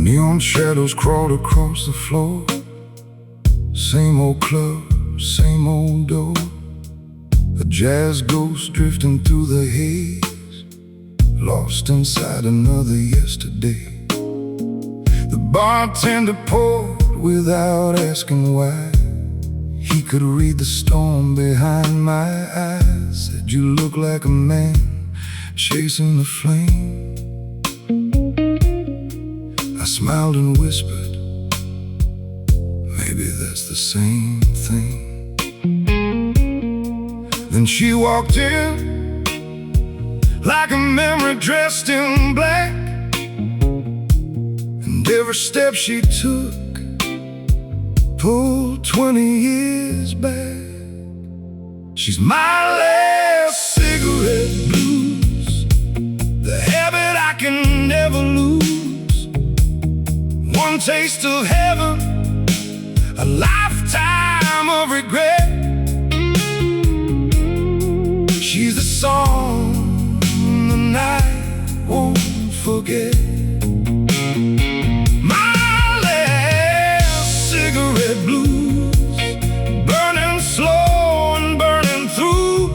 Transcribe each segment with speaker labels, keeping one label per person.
Speaker 1: Neon shadows crawled across the floor. Same old club, same old door. A jazz ghost drifting through the haze, lost inside another yesterday. The bartender poured without asking why. He could read the storm behind my eyes. Said you look like a man chasing the flame. I smiled and whispered, maybe that's the same thing. Then she walked in like a memory dressed in black, and every step she took pulled 20 years back. She's my last cigarette blues, the habit I can never lose. One taste of heaven, a lifetime of regret. She's the song the night won't forget. My last cigarette blues, burning slow and burning through.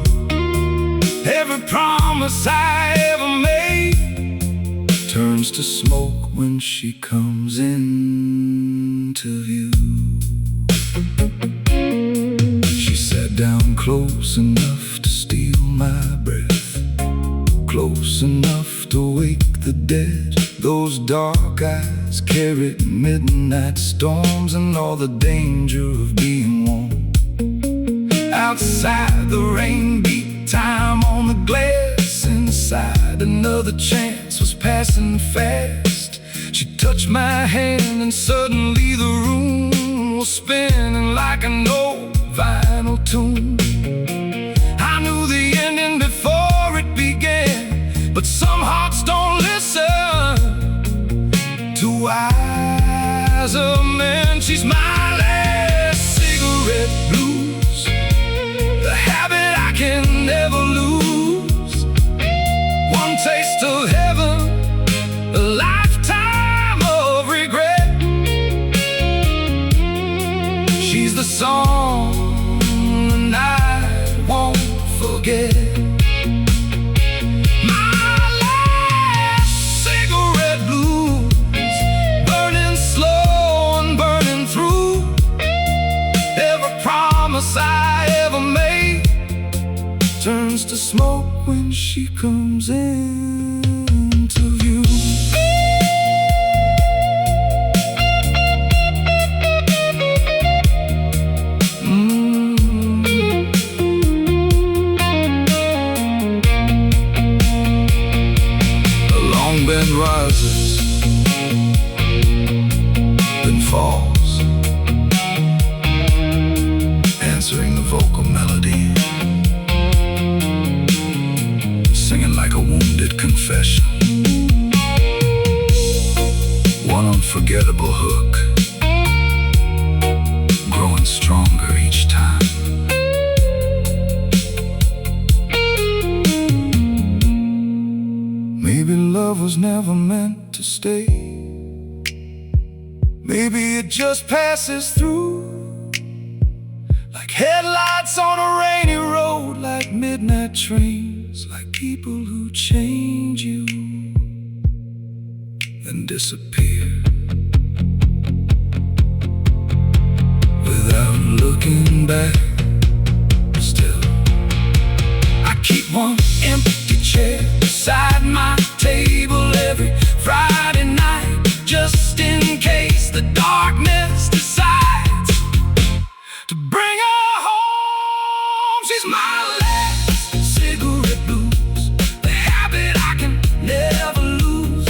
Speaker 1: Every promise I ever made turns to smoke when she comes into view. She sat down close enough to steal my breath, close enough to wake the dead. Those dark eyes carried midnight storms and all the danger of being warm. Outside the rain beat time on the glass. Inside another chance was passing fast. She touched my hand and suddenly the room was spinning like an old vinyl tune. I knew the ending before it began, but some hearts don't listen to wiser men. She's my last cigarette blues, the habit I can never lose. One taste of heaven, a lifetime of regret. She's the song the night won't forget. My last cigarette blues, burning slow and burning through. Every promise I ever made turns to smoke when she comes into view. Bend rises, then falls, answering the vocal melody, singing like a wounded confession. One unforgettable hook, growing stronger each time. Maybe love was never meant to stay. Maybe it just passes through, like headlights on a rainy road, like midnight trains, like people who change you, then disappear without looking back. Still, I keep one empty chair beside my table every Friday night, just in case the darkness decides to bring her home. She's my last cigarette blues, the habit I can never lose.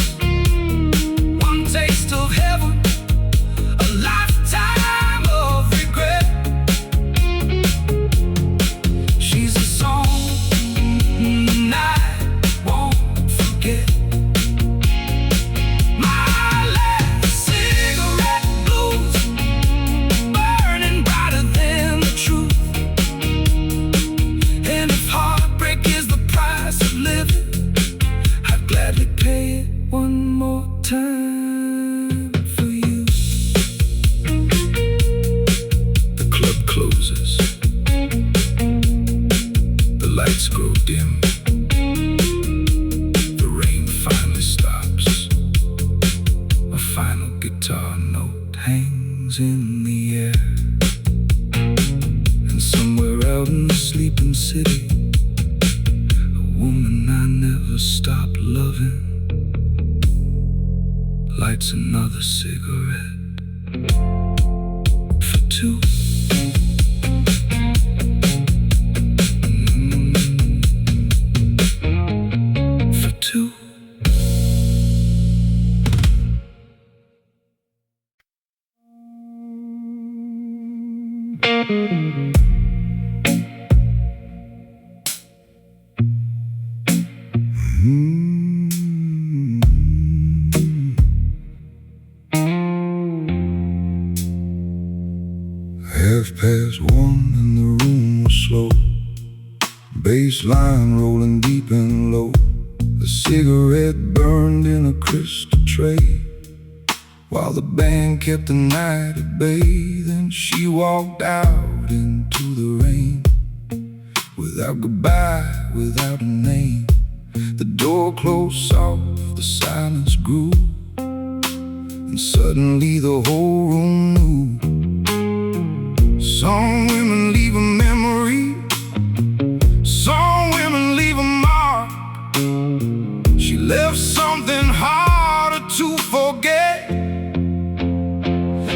Speaker 1: stop loving, lights another cigarette for two. For two. Half past one and the room was slow, bass line rolling deep and low. A cigarette burned in a crystal tray, while the band kept the night at bay. Then she walked out into the rain, without goodbye, without a name. The door closed soft, the silence grew, and suddenly the whole room knew. Some women leave a memory, some women leave a mark. She left something harder to forget.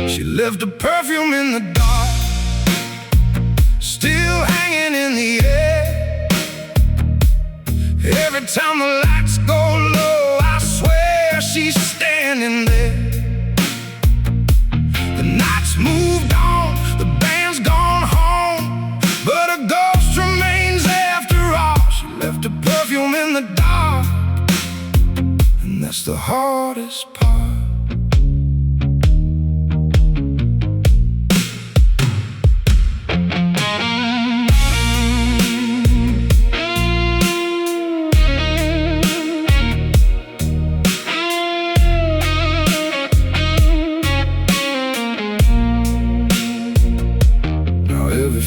Speaker 1: She left a perfume in the dark, still hanging in the air. Every time the lights go low, I swear she's standing there. The night's moved on, the band's gone home, but a ghost remains after all. She left a perfume in the dark, and that's the hardest part.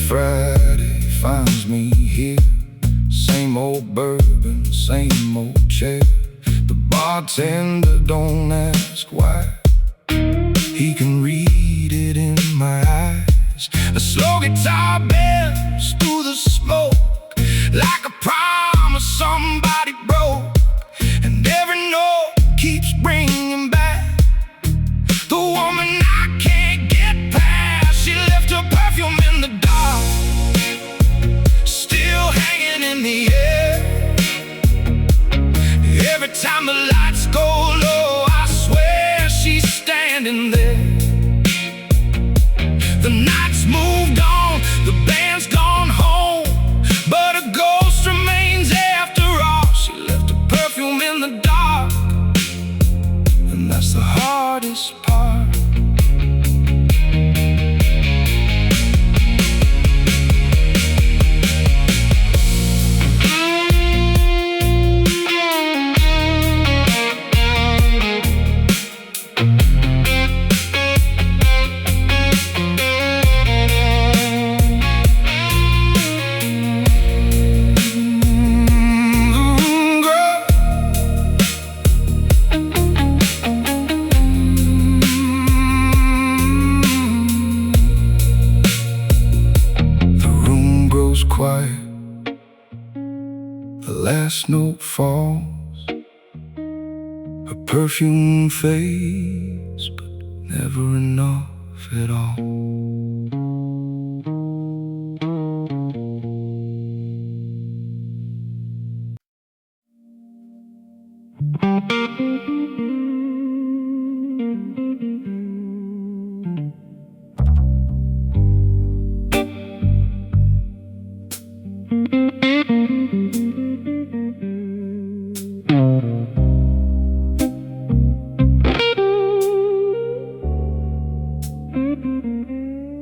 Speaker 1: Friday finds me here, same old bourbon, same old chair. The bartender don't ask why, he can read it in my eyes. A slow guitar bends through the smoke, like a promise somebody broke, and every note keeps bringing back the woman I can't get past. She left her perfume in the dark, still hanging in the air. Every time the lights go low, I swear she's standing there. The night's moved on, the band's gone home, but a ghost remains after all. She left her perfume in the dark, and that's the hardest part. Quiet, the last note falls, her perfume fades, but never enough at all.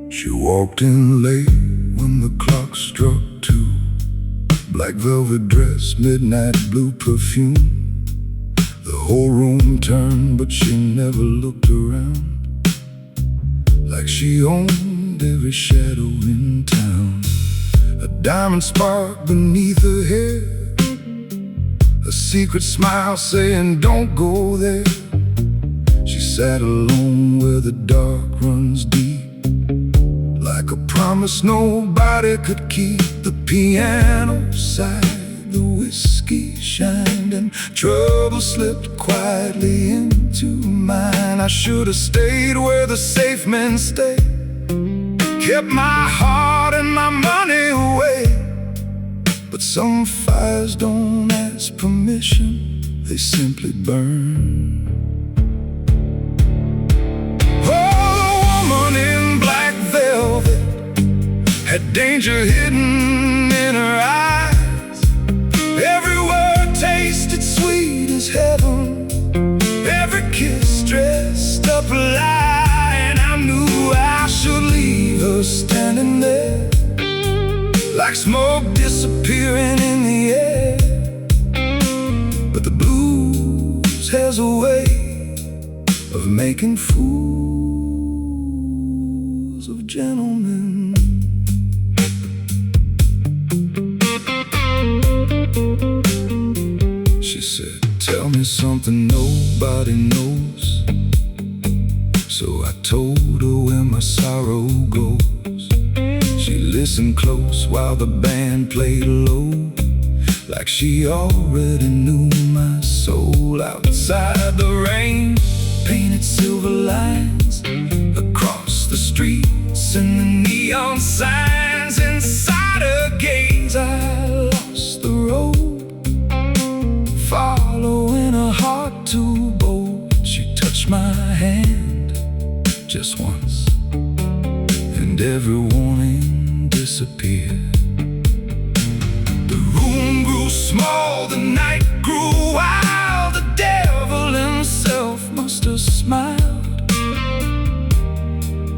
Speaker 1: She walked in late when the clock struck 2. Black velvet dress, midnight blue perfume. The whole room turned, but she never looked around, like she owned every shadow in town. A diamond spark beneath her hair, a secret smile saying don't go there. She sat alone where the dark runs deep, like a promise nobody could keep. The piano sighed, the whiskey whiskey shined and trouble slipped quietly into mine. I should have stayed where the safe men stay, kept my heart and my money away. But some fires don't ask permission, they simply burn. Had danger hidden in her eyes. Every word tasted sweet as heaven, every kiss dressed up a lie. And I knew I should leave her standing there, like smoke disappearing in the air. But the blues has a way of making fools of gentlemen. She said, tell me something nobody knows. So I told her where my sorrow goes. She listened close while the band played low, like she already knew my soul. Outside the rain painted silver lines across the streets and the neon signs. Inside her gaze I lost the road, following a heart too bold. She touched my hand just once, and every warning disappeared. The room grew small, the night grew wild. The devil himself must have smiled,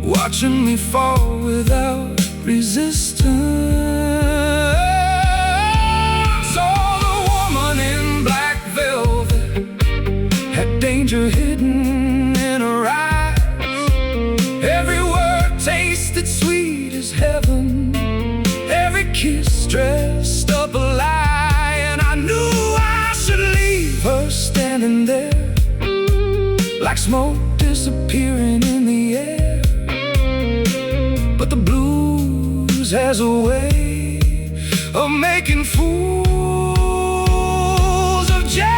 Speaker 1: watching me fall without resistance. Danger hidden in her eyes. Every word tasted sweet as heaven, every kiss dressed up a lie. And I knew I should leave her standing there, like smoke disappearing in the air. But the blues has a way of making fools of gentlemen.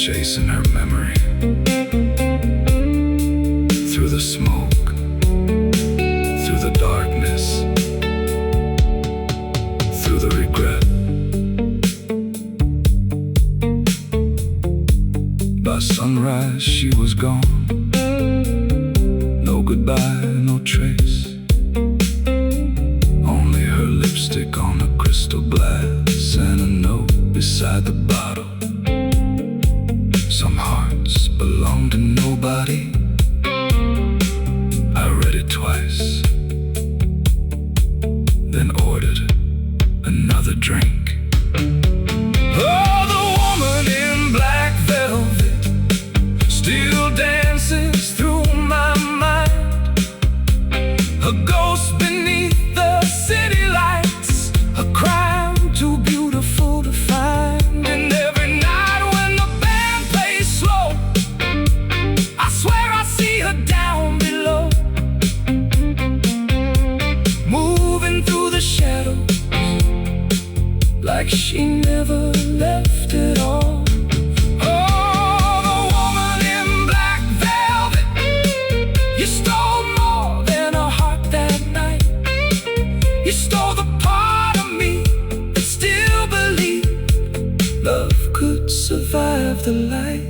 Speaker 1: Chasing her memory through the smoke, through the darkness, through the regret. By sunrise she was gone, no goodbye, no trace, only her lipstick on a crystal glass and a note beside the bottle. Some hearts belong to nobody. I read it twice, then ordered another drink. Oh, the woman in black velvet still dances through my mind, a ghost beneath the city lights, a crime too beautiful to find. And every night when the band plays slow, I swear I see her down below, moving through the shadows like she never left at all. Oh, the woman in black velvet, you stole more than a heart that night. You stole the part of me that still believed love could survive the light.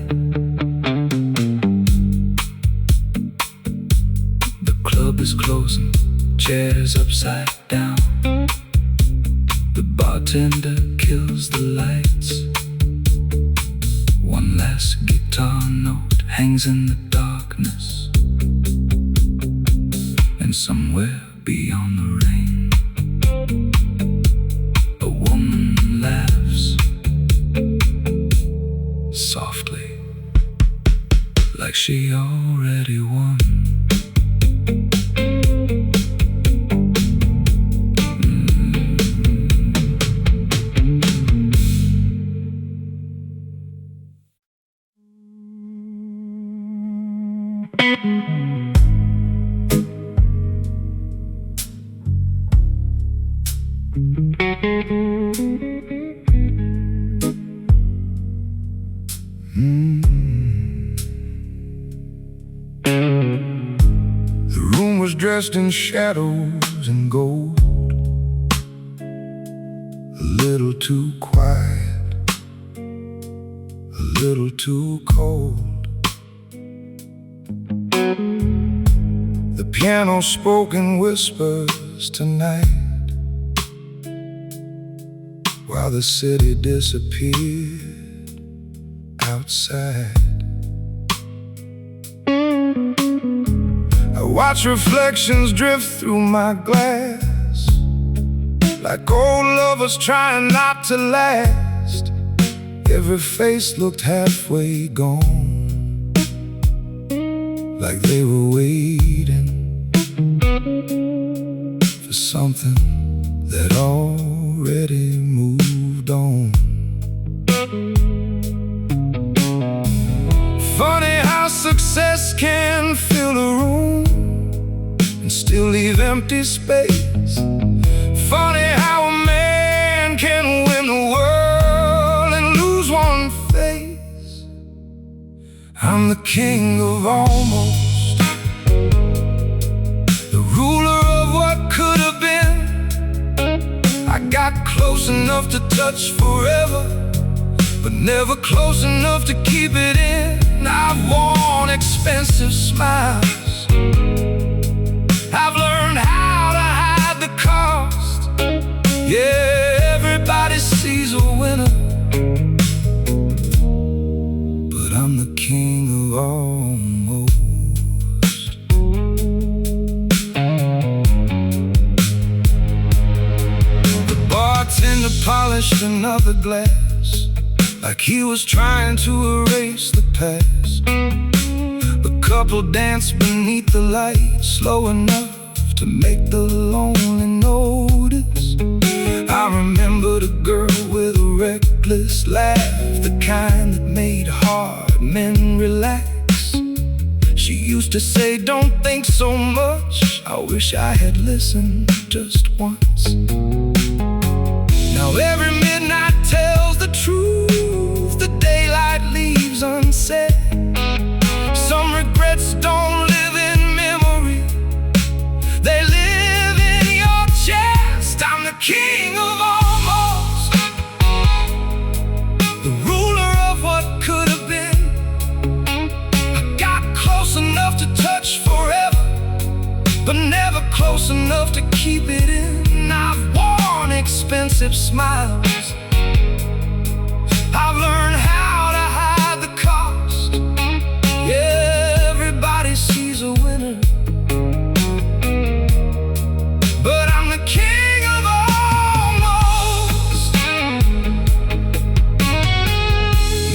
Speaker 1: The club is closing, chairs upside down. The bartender kills the lights. One last guitar note hangs in the darkness, and somewhere beyond the rain, a woman laughs softly, The room was dressed in shadows and gold, a little too quiet, a little too cold. The piano spoke in whispers tonight, while the city disappeared outside. I watch reflections drift through my glass, like old lovers trying not to last. Every face looked halfway gone, like they were waiting for something that already moved on. Funny how success can fill a room and still leave empty space. Funny how a man can win the world and lose one face. I'm the king of almost, the ruler of what could have been. I got close enough to touch forever, but never close enough to keep it in. I've worn expensive smiles, I've learned how to hide the cost. Yeah, everybody sees a winner, but I'm the king of almost. The bartender polished another glass, like he was trying to erase the past. The couple danced beneath the light, slow enough to make the lonely notice. I remembered a girl with a reckless laugh, the kind that made hard men relax. She used to say, don't think so much. I wish I had listened just once. Now every midnight tells the truth, the daylight leaves unsaid. Some regrets don't live in memory, they live in your chest. I'm the king of almost, the ruler of what could have been. I got close enough to touch forever, but never close enough to keep it in. I've worn expensive smiles, I've learned how to hide the cost. Yeah, everybody sees a winner, but I'm the king of almost.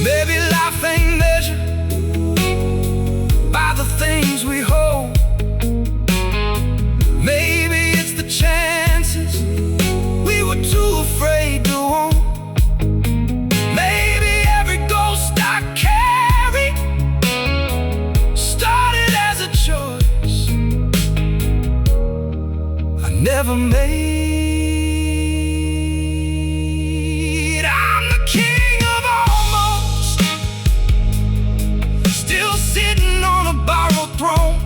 Speaker 1: Maybe life ain't measured by the things we hold. Maybe it's the chances we were too afraid to own. Maybe every ghost I carry started as a choice I never made. I'm the king of almost, still sitting on a borrowed throne,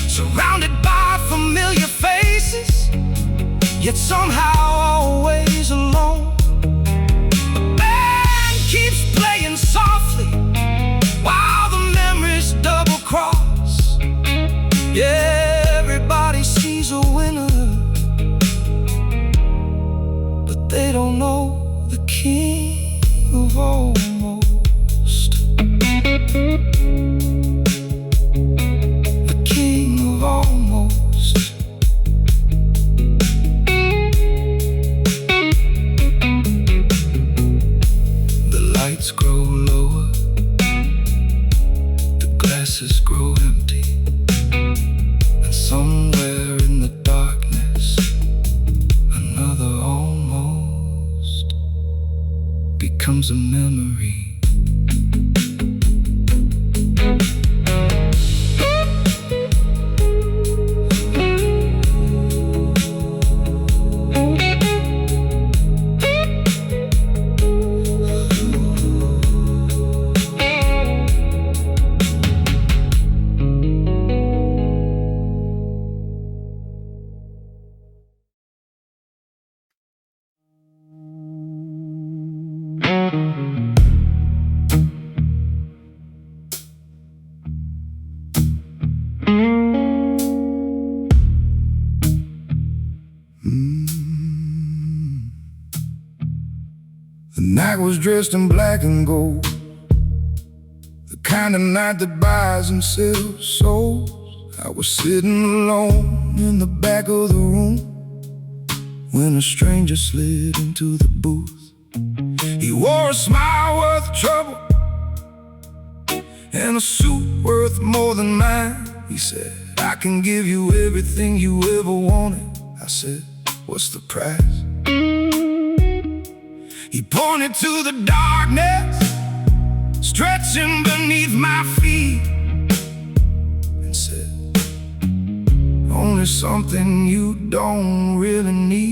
Speaker 1: surrounded by familiar faces, yet somehow always alone. The band keeps playing softly while the memories double cross. Yeah, everybody sees a winner, but they don't know the king of almost. The king of almost. The lights grow lower, the glasses grow empty, and somewhere in the darkness another almost becomes a memory. night was dressed in black and gold, the kind of night that buys and sells souls. I was sitting alone in the back of the room when a stranger slid into the booth. He wore a smile worth trouble and a suit worth more than mine. He said, "I can give you everything you ever wanted." I said, "What's the price?" He pointed to the darkness stretching beneath my feet and said, "Only something you don't really need."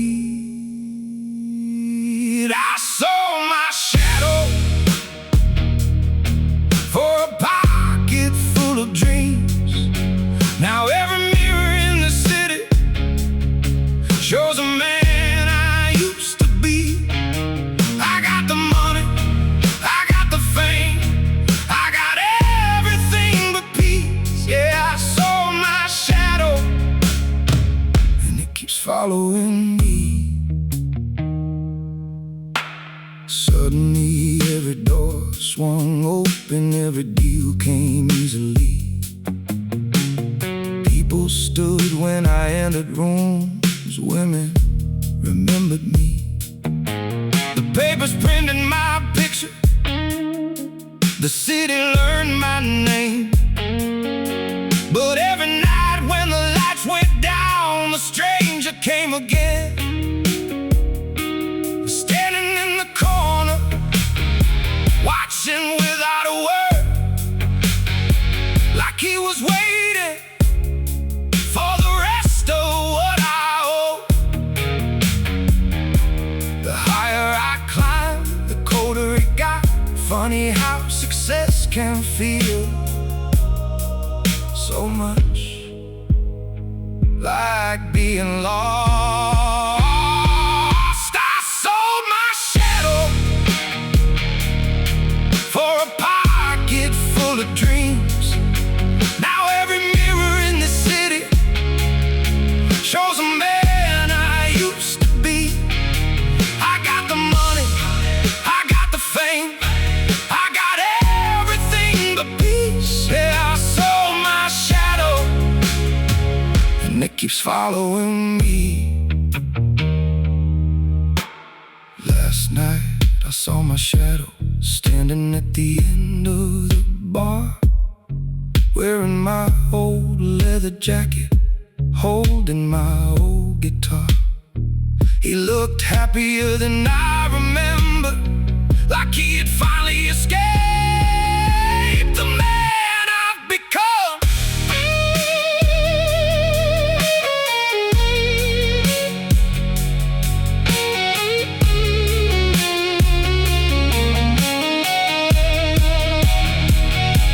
Speaker 1: I sold my shadow for a pocket full of dreams. Now every mirror in the city shows a man I used to be. I got the money, I got the fame, I got everything but peace. Yeah, I sold my shadow, and it keeps following me. Suddenly every door swung open, every deal came easily. People stood when I entered rooms, women remembered me. The papers printed my picture, the city learned my name. But every night when the lights went down, the stranger came again, standing in the corner, watching without a word, like he was waiting for the rest of what I owe. The higher I climbed, the colder it got. Funny how success can feel so much like being lost. I sold my shadow for a pocket full of dreams. Now every mirror in the city shows a man I used to be. I got the money, I got the fame, I got everything but peace. Yeah, I sold my shadow, and it keeps following me. Last night I saw my shadow standing at the end of the bar, wearing my old leather jacket, holding my old guitar. He looked happier than I remember, like he had finally escaped the man I've become.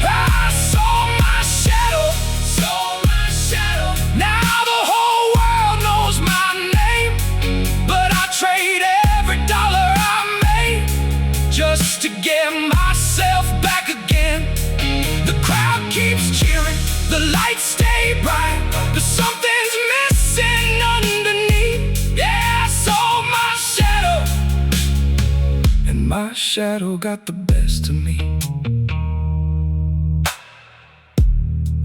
Speaker 1: I sold my shadow, now the whole world knows my name. But I trade every dollar I made just to get myself back again. The crowd keeps cheering, the lights stay bright, but something's missing underneath. Yeah, I sold my shadow, and my shadow got the best of me.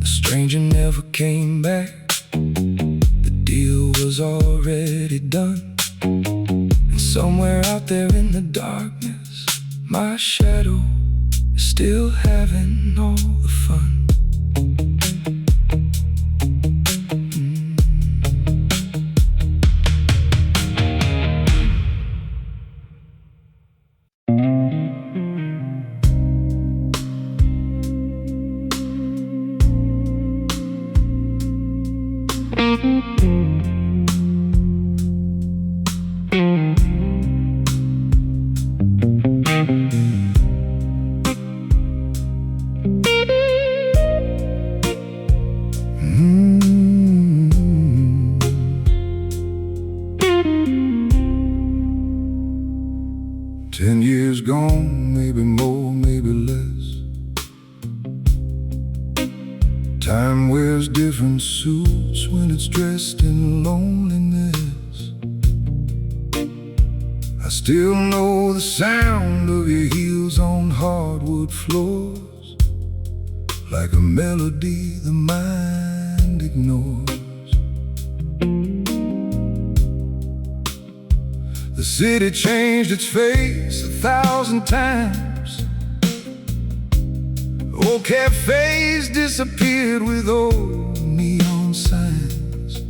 Speaker 1: The stranger never came back, the deal was already done. And somewhere out there in the darkness, my shadow is still having all the fun. Gone, maybe more, maybe less. Time wears different suits when it's dressed in loneliness. I still know the sound of your heels on hardwood floors, like a melody the mind ignores. The city changed its face 1,000 times. Old cafes disappeared with old neon signs.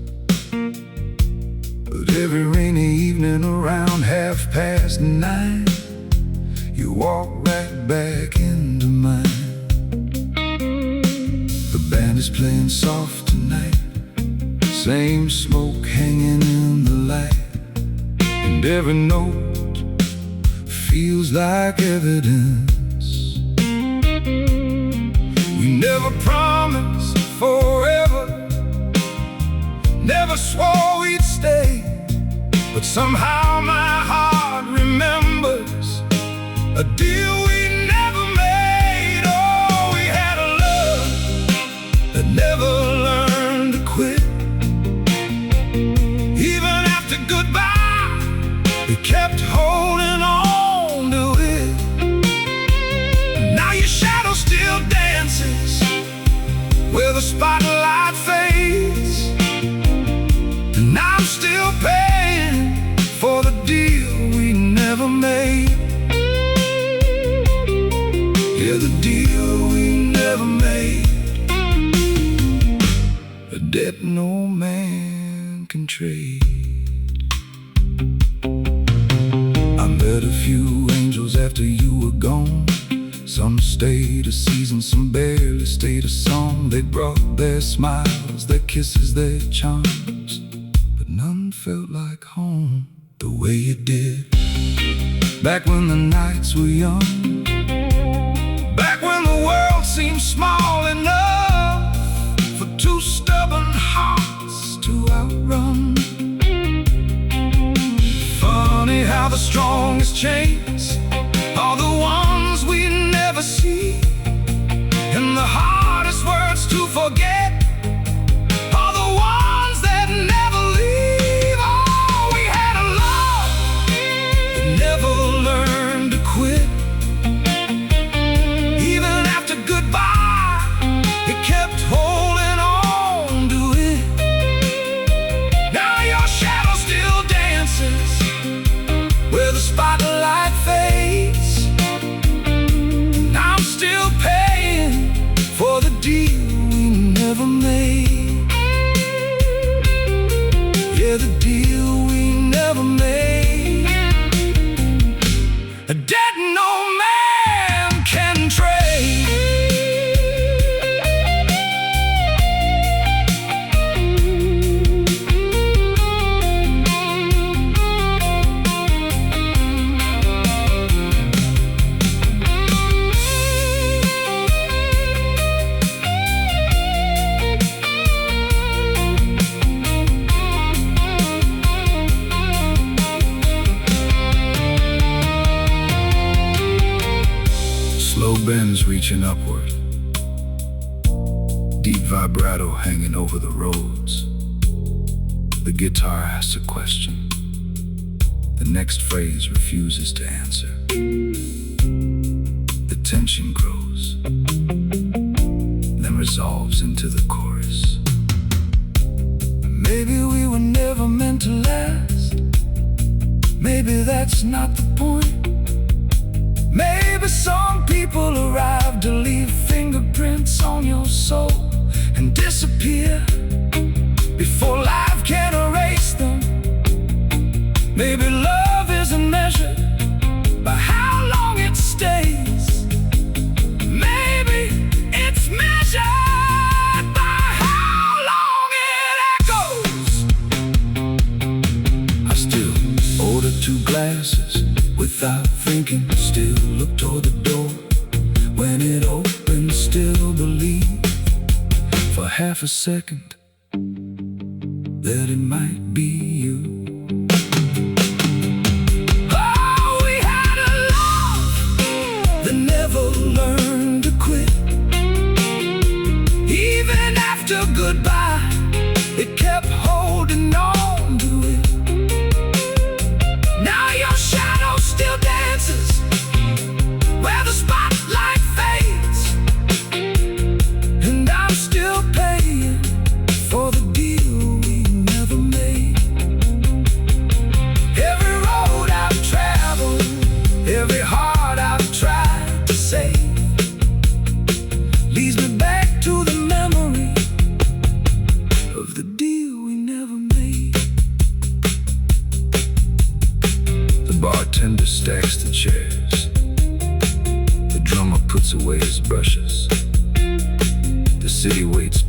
Speaker 1: But every rainy evening around 9:30, you walk right back into mine. The band is playing soft tonight, same smoke hanging in the light, and every note feels like evidence. We never promised forever, never swore we'd stay, but somehow my heart remembers a deal we never made. Oh, we had a love that never learned to quit. Even after goodbye, we kept holding on to it. Now your shadow still dances where the spotlight fades, and I'm still paying for the deal we never made. Yeah, the deal we never made. A debt no man can trade. I met a few angels after you were gone. Some stayed a season, some barely stayed a song. They brought their smiles, their kisses, their charms, but none felt like home the way you did. Back when the nights were young, back when the world seemed small enough for two stubborn hearts to outrun. Funny how the strongest chains are the ones we never see, and the hardest words to forget are the ones that never leave. Oh, we had a love that never learned to quit. Even after goodbye, it kept holding on to it. Now your shadow still dances where the spotlight fades, and I'm still paying for the deal we never made. Yeah, the deal we never made. A debt no man can trade. Slow bends reaching upward, deep vibrato hanging over the roads. The guitar asks a question, the next phrase refuses to answer. The tension grows, then resolves into the chorus. Maybe we were never meant to last. Maybe that's not the point. Maybe some people arrive to leave fingerprints on your soul and disappear before life can erase them. Maybe love isn't measured by how long it stays. Maybe it's measured by how long it echoes. I still order 2 glasses without thinking, still look toward the door. When it opens, still believe for half a second that it might be you. Oh, we had a love that never learned to quit. Even after goodbye, it kept holding on to it. Now your shadow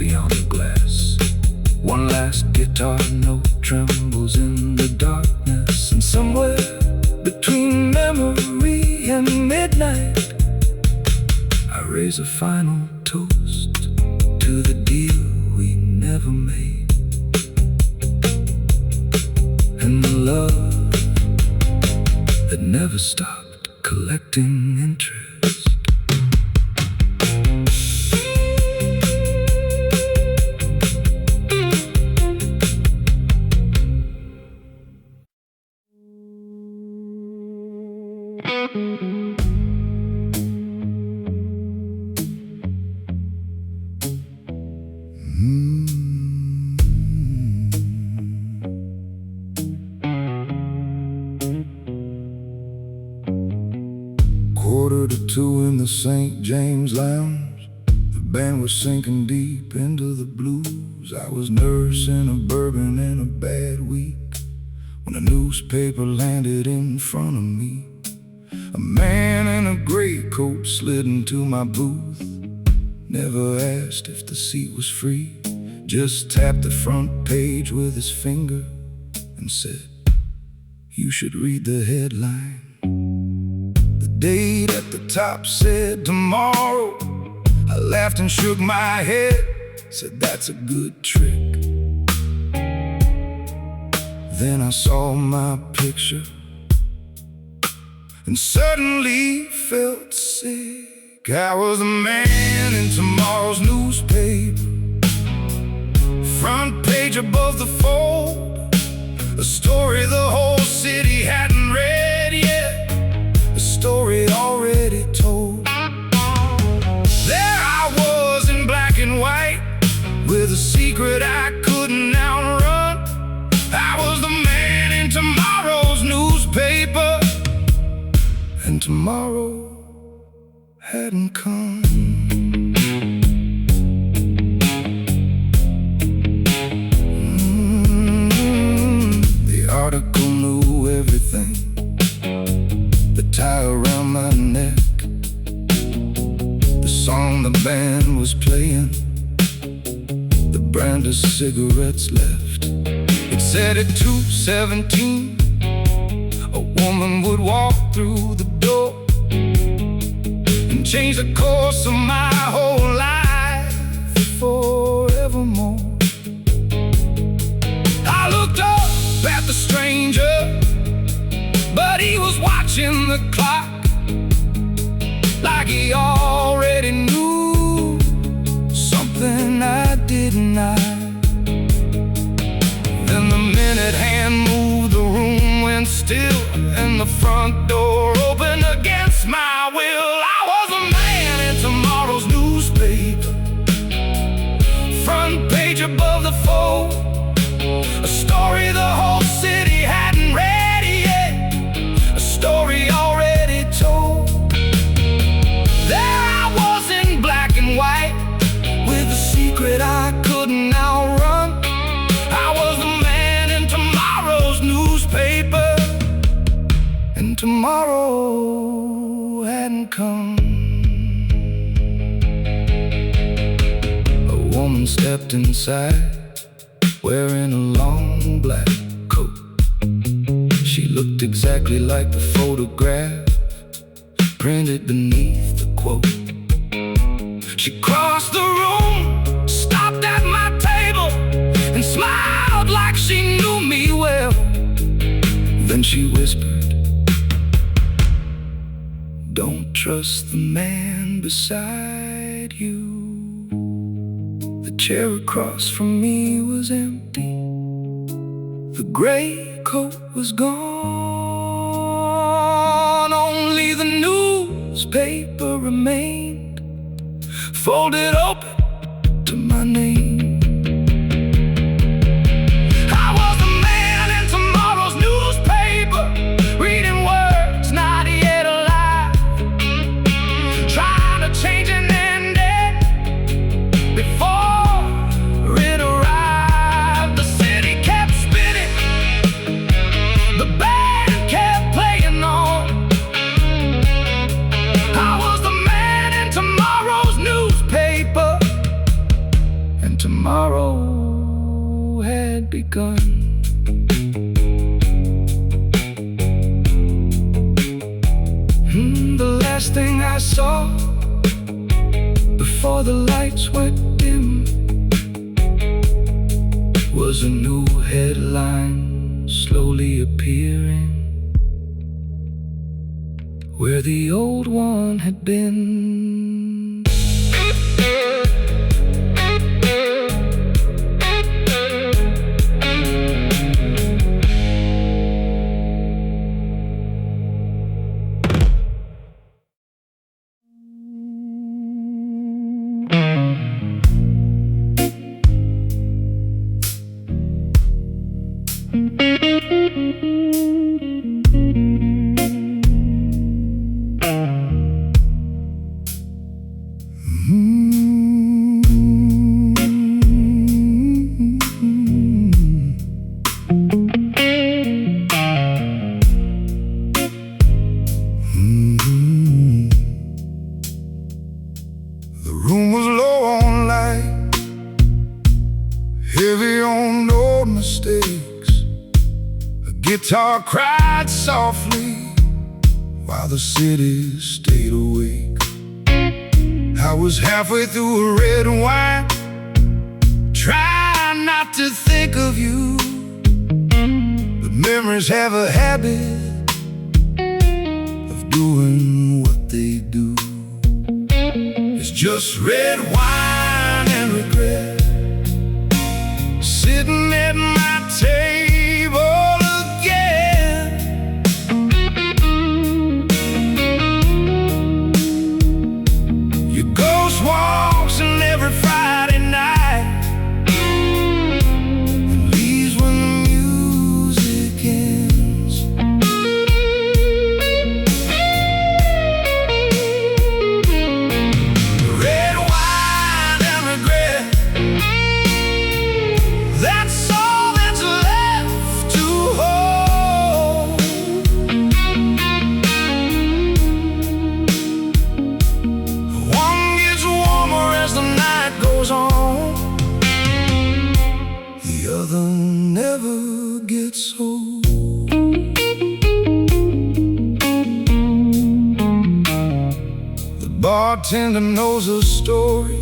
Speaker 1: beyond the glass. One last guitar note trembles in the darkness, and somewhere between memory and midnight, I raise a final toast to the deal we never made, and the love that never stopped collecting interest. Quarter to two in the St. James Lounge, the band was sinking deep into the blues. I was nursing a bourbon in a bad week when a newspaper landed in front of me. A man in a gray coat slid into my booth, never asked if the seat was free, just tapped the front page with his finger and said, "You should read the headline." The date at the top said tomorrow. I laughed and shook my head, said that's a good trick. Then I saw my picture and suddenly felt sick. I was a man in tomorrow's newspaper, front page above the fold, a story the whole city hadn't read yet, a story already told. There I was in black and white, with a secret I couldn't outrun. I was the man in tomorrow's newspaper, and tomorrow hadn't come. The article knew everything, the tie around my neck, the song the band was playing, the brand of cigarettes left. It said at 2:17 a woman would walk through the door and change the course of my whole life forevermore. I looked up at the stranger, but he was watching the clock like he already knew something I did not. Then the minute hand moved, the room went still, and the front door opened against my will. I was a man in tomorrow's newspaper, front page above the fold, a story the whole city hadn't read yet, a story already told. There I was in black and white, with a secret I couldn't outrun. I was the man in tomorrow's newspaper, and tomorrow hadn't come. A woman stepped inside, wearing a long black coat. She looked exactly like the photograph printed beneath the quote. She crossed the room, stopped at my table, and smiled like she knew me well. Then she whispered, "Don't trust the man beside you." The chair across from me was empty, the gray coat was gone, only the newspaper remained, folded open to my name. I was the man in tomorrow's newspaper, reading words not yet alive, trying to change an ending before it arrived. The city kept spinning, the band kept playing on. I was the man in tomorrow's newspaper, tomorrow had begun. The last thing I saw before the lights went dim was a new headline slowly appearing where the old one had been. The room was low on light, heavy on old mistakes. A guitar cried softly while the city stayed awake. I was halfway through a red wine, trying not to think of you, but memories have a habit of doing what they do. It's just red wine and regret, sitting at my table again. Your ghost walks in every Friday night and leaves when the music ends. Red wine and regret, that's all that's left to hold. One gets warmer as the night goes on, the other never gets old. The bartender knows a story,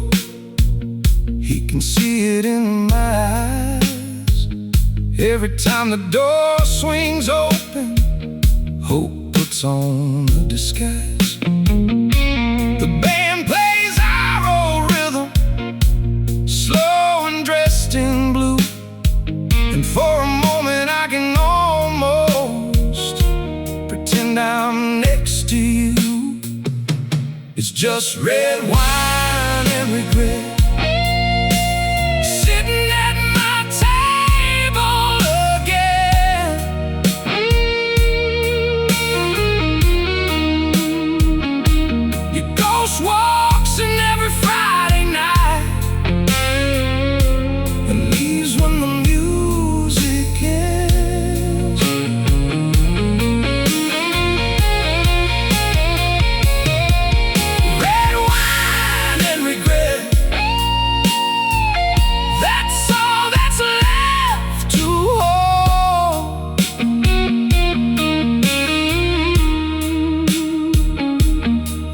Speaker 1: he can see it in my eyes. Every time the door swings open, hope puts on a disguise. The band plays our old rhythm, slow and dressed in blue, and for a moment I can almost pretend I'm next to you. It's just red wine and regret, sitting at my table again. Your ghost walks in every Friday night and leaves when the music ends. Red wine and regret, that's all that's left to hold.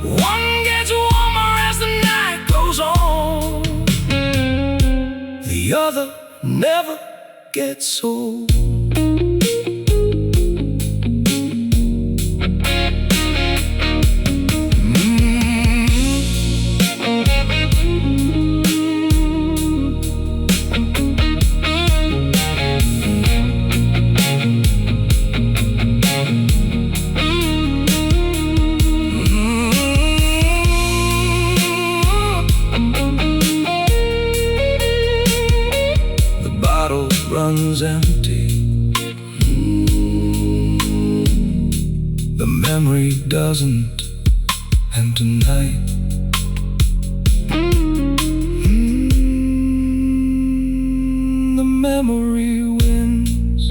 Speaker 1: One gets warmer as the night goes on, the other never gets old. The bottle runs empty, the memory doesn't, and tonight the memory wins.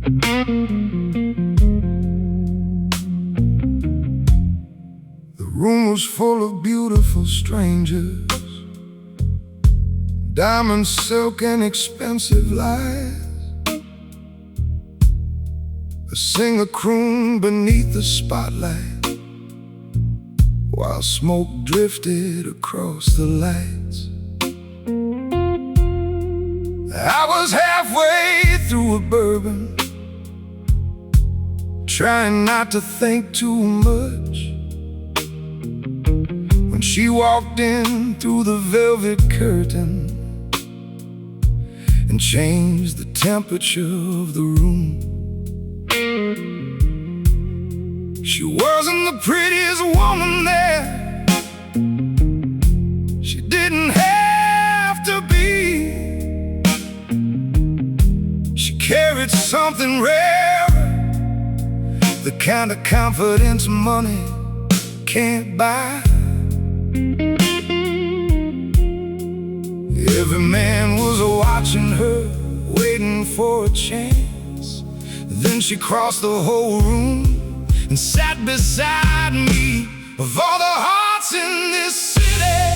Speaker 1: The room was full of beautiful strangers, diamond, silk, and expensive lies. A singer crooned beneath the spotlight, while smoke drifted across the lights. I was halfway through a bourbon, trying not to think too much, when she walked in through the velvet curtain and changed the temperature of the room. She wasn't the prettiest woman there, she didn't have to be. She carried something rare, the kind of confidence money can't buy. Every man was watching her, waiting for a chance. Then she crossed the whole room and sat beside me. Of all the hearts in this city,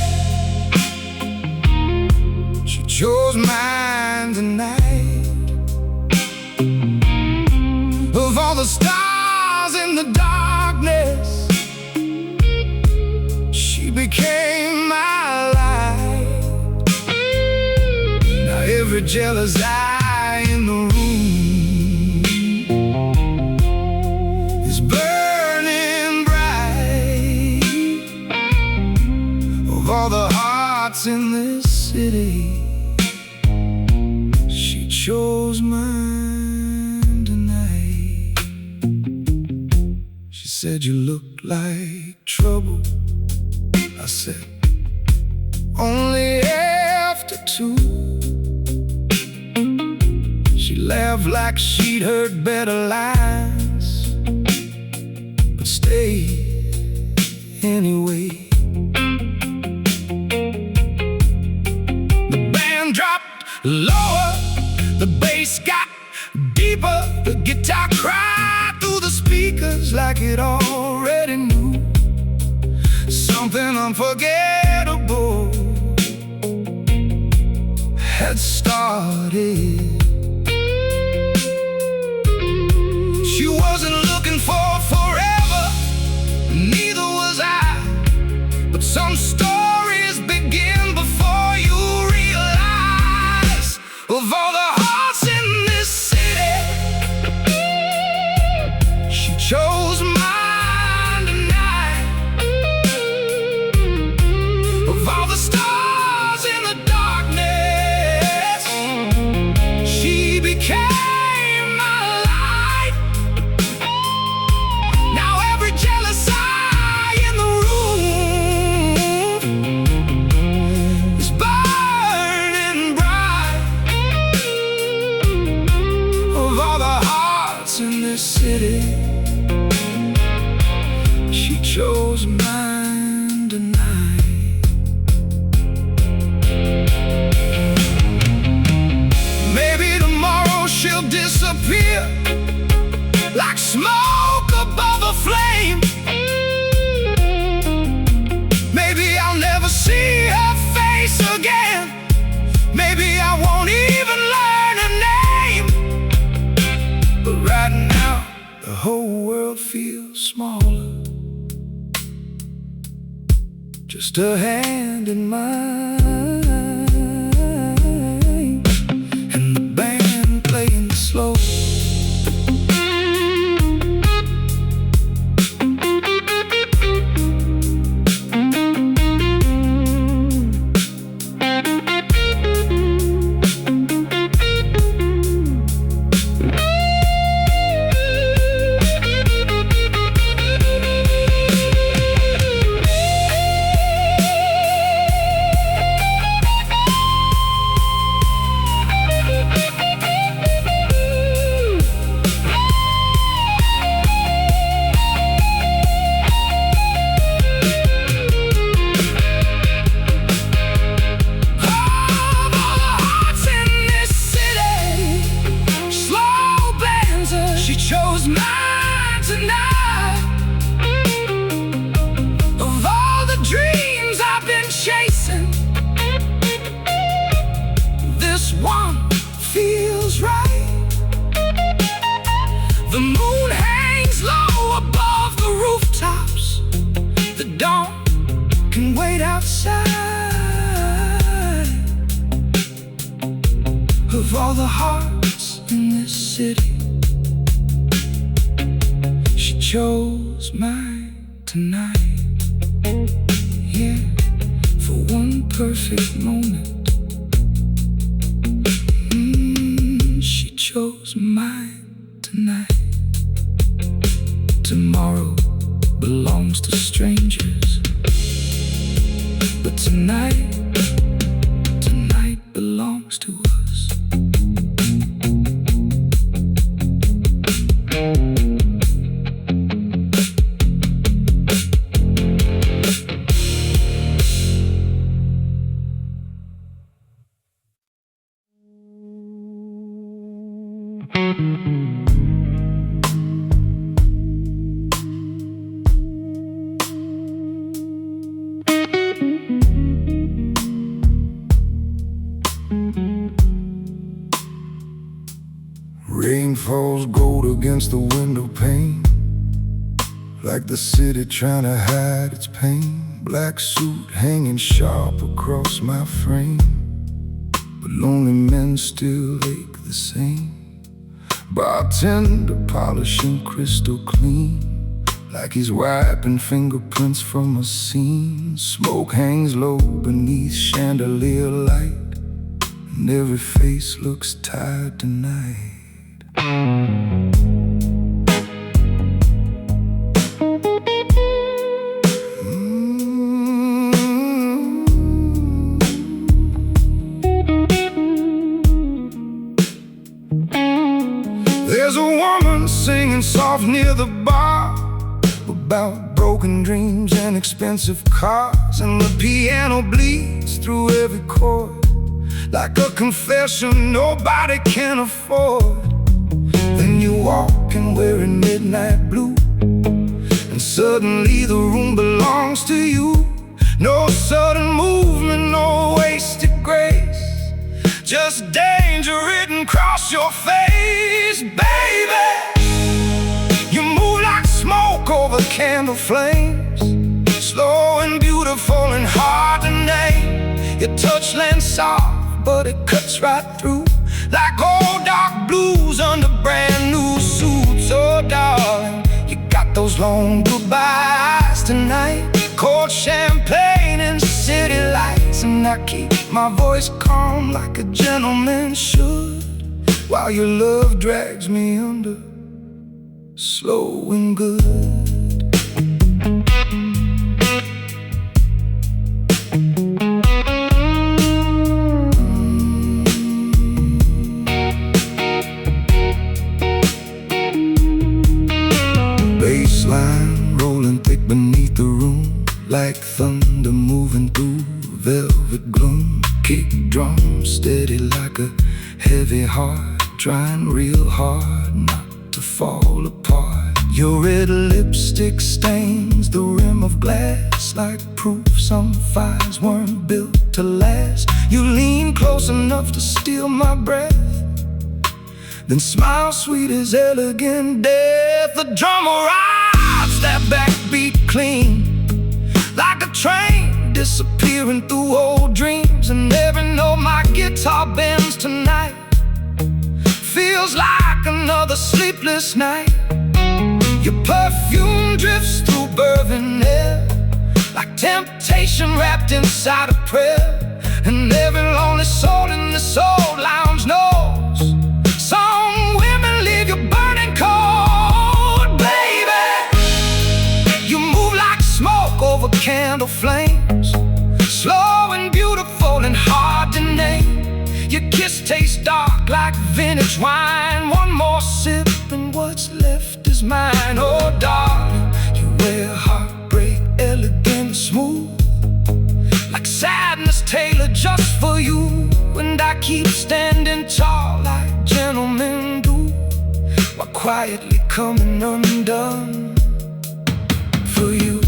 Speaker 1: she chose mine tonight. Of all the stars in the darkness, she became my light. Now every jealous eye in the room is burning bright. Of all the hearts in this city, she chose mine tonight. She said, "You look like trouble." I said, "Only after two." She laughed like she'd heard better lines, but stayed anyway. The band dropped lower, the bass got deeper, the guitar cried through the speakers like it already knew. Something unforgettable had started. She wasn't looking for forever, neither was I. But some stories begin before you realize. Of all the hearts in this city, she chose mine tonight. Of all the stars in the darkness, she became my light. Now every jealous eye in the room is burning bright. Of all the hearts in this city, she chose mine tonight. Maybe tomorrow she'll disappear like smoke above a flame. Maybe I'll never see her face again. Maybe I won't even learn her name. But right now, the whole world feels smaller, just a hand in mine, and the band playing slow. The moon hangs low above the rooftops. The dawn can wait outside. Of all the hearts in this city, she chose mine tonight. Yeah, for one perfect moment, she chose mine tonight. Tomorrow belongs to strangers, but tonight belongs to us.
Speaker 2: Rain falls gold against the window pane, like the city trying to hide its pain. Black suit hanging sharp across my frame, but lonely men still ache the same. Bartender polishing crystal clean, like he's wiping fingerprints from a scene. Smoke hangs low beneath chandelier light, and every face looks tired tonight.
Speaker 1: There's a woman singing soft near the bar about broken dreams and expensive cars, and the piano bleeds through every chord like a confession nobody can afford. Then you walk in wearing midnight blue, and suddenly the room belongs to you. No sudden movement, no wasted grace, just danger written across your face. Baby, you move like smoke over candle flames, slow and beautiful and hard to name. Your touch lands soft, but it cuts right through, like old dark blues under brand new suits. Oh darling, you got those long goodbyes tonight, cold champagne and city lights, and I keep my voice calm like a gentleman should, while your love drags me under, slow and good. Bassline rolling thick beneath the room, like thunder moving through velvet gloom. Kick drum steady like a heavy heart, trying real hard not to fall apart. Your red lipstick stains the rim of glass, like proof some fires weren't built to last. You lean close enough to steal my breath, then smile sweet as elegant death. The drummer rides that backbeat clean, like a train disappearing through old dreams. And every note my guitar bends tonight feels like another sleepless night. Your perfume drifts through burning air, like temptation wrapped inside a prayer. And every lonely soul in this old lounge knows some women leave you burning cold. Baby, you move like smoke over candle flames, slow and beautiful and hard to name. Your kiss tastes dark like vintage wine. One more sip and what's left is mine. Oh darling, you wear heartbreak elegant smooth, like sadness tailored just for you. And I keep standing tall like gentlemen do, while quietly coming undone for you.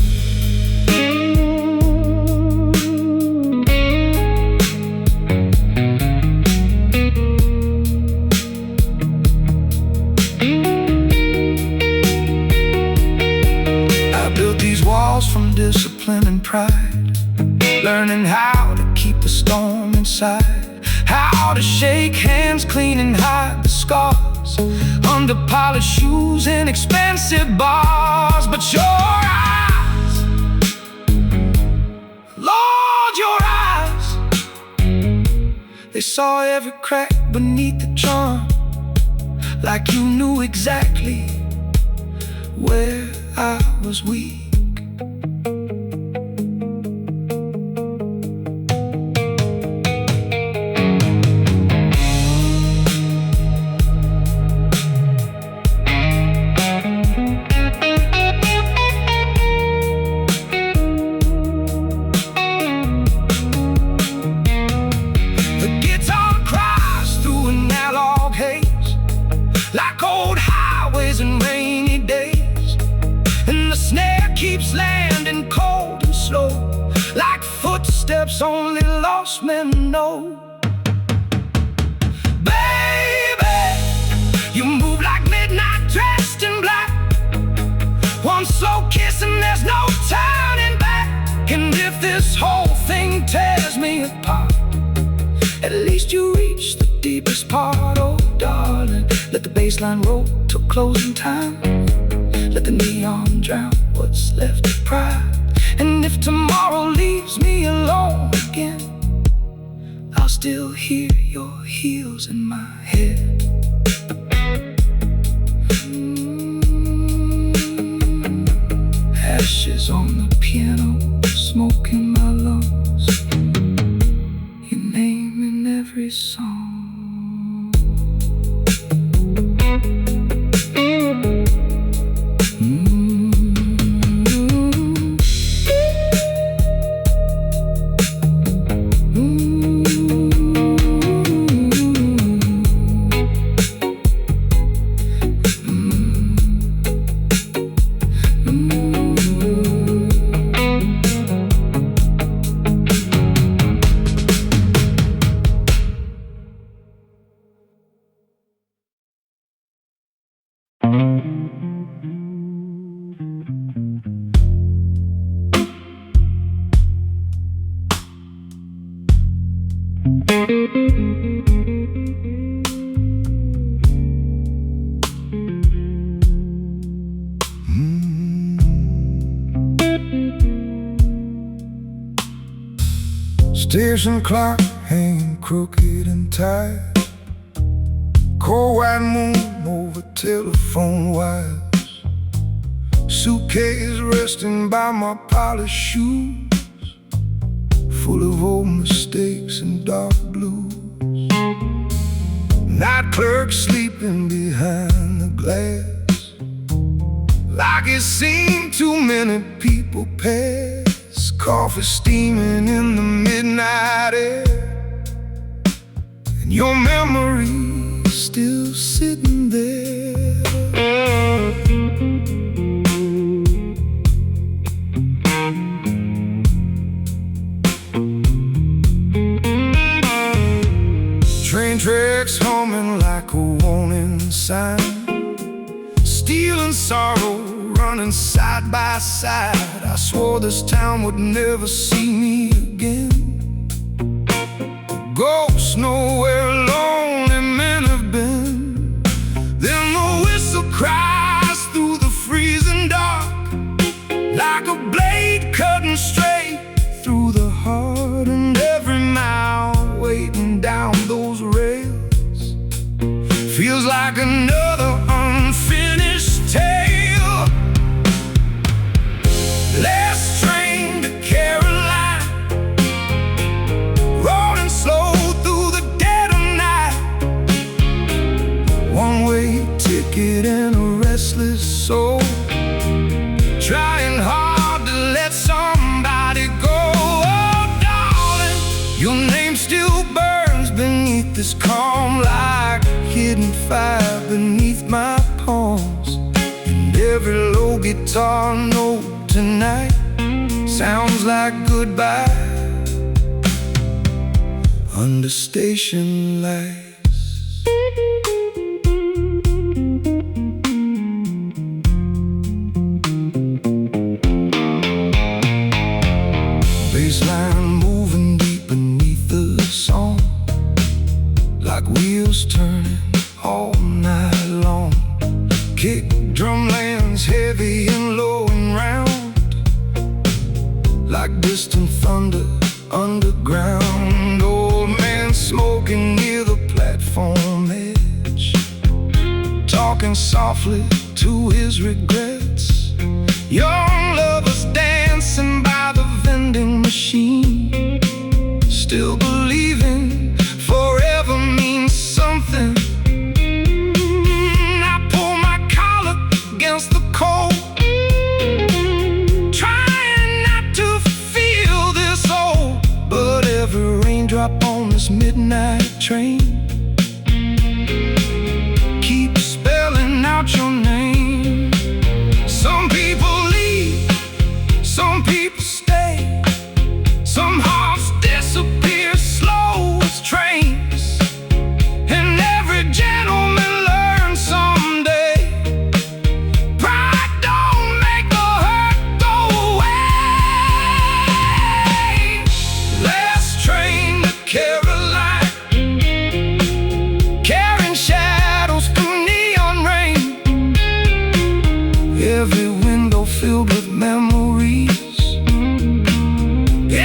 Speaker 1: and pride, learning how to keep the storm inside, how to shake hands clean and hide the scars under polished shoes and expensive bars. But your eyes, Lord, your eyes, they saw every crack beneath the charm, like you knew exactly where I was weak. Like old highways and rainy days, and the snare keeps landing cold and slow, like footsteps only lost men know. Baby, you move like midnight dressed in black, one slow kiss and there's no turning back. And if this whole thing tears me apart, at least you reach the deepest part. Oh darling, let the bassline roll till closing time, let the neon drown what's left of pride. And if tomorrow leaves me alone again, I'll still hear your heels in my head. Ashes on the piano, smoke in my lungs, your name in every song.
Speaker 2: Station clock hanging crooked and tight, cold white moon over telephone wires, suitcase resting by my polished shoes, full of old mistakes and dark blues. Night clerk sleeping behind the glass, like it's seen too many people pass. Coffee steaming in the midnight air, and your memory's still sitting there. Train tracks humming like a warning sign, steel and sorrow running side by side. I swore this town would never see me again. Ghosts know where lonely men have been. Then the whistle cries through the freezing dark, like a blade cutting straight through the heart. And every mile waiting down those rails feels like another unfinished tale. Last train to Caroline, rolling slow through the dead of night. One-way ticket and a restless soul, trying hard to let somebody go. Oh darling, your name still burns beneath this calm, like hidden fire beneath my palms. And every low guitar note tonight sounds like goodbye under station lights. Kick drum lands heavy and low and round, like distant thunder underground. Old man smoking near the platform edge, talking softly to his regrets. Young lovers dancing by the vending machine, still believing forever means something. I pull my collar against the cold, trying not to feel this old. But every raindrop on this midnight train keeps spelling out your name. Some people leave, some people stay, some hearts disappear slow as trains, and every gentleman learns someday. Pride don't make the hurt go away. Last train to Caroline, carrying shadows through neon rain. Every window filled with memories,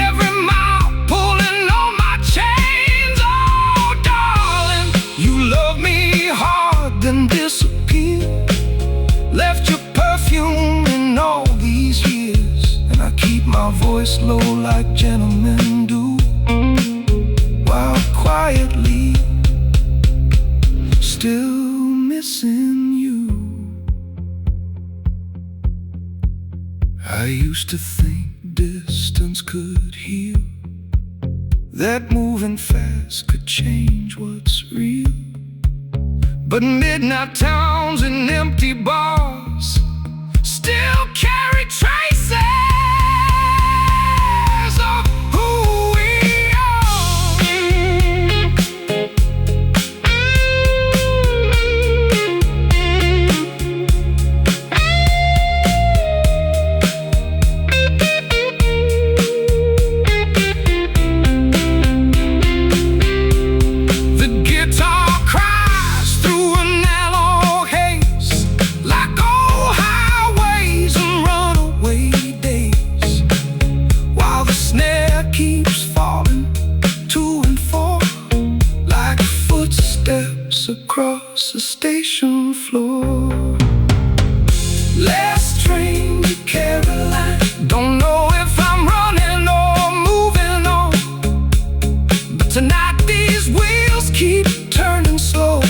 Speaker 2: every mile pulling on my chains. Oh, darling, you love me hard, then disappeared. Left your perfume in all these years, and I keep my voice low like gentlemen do, while quietly still missing you. I used to think distance could heal, that moving fast could change what's real. But midnight towns and empty bars still carry traces of who we The guitar cries through an analog haze, like old highways and runaway days, while the snare keeps falling to and fro, like footsteps across the station floor. Last train to Caroline, don't know if I'm running or moving on, but tonight these wheels keep turning slow,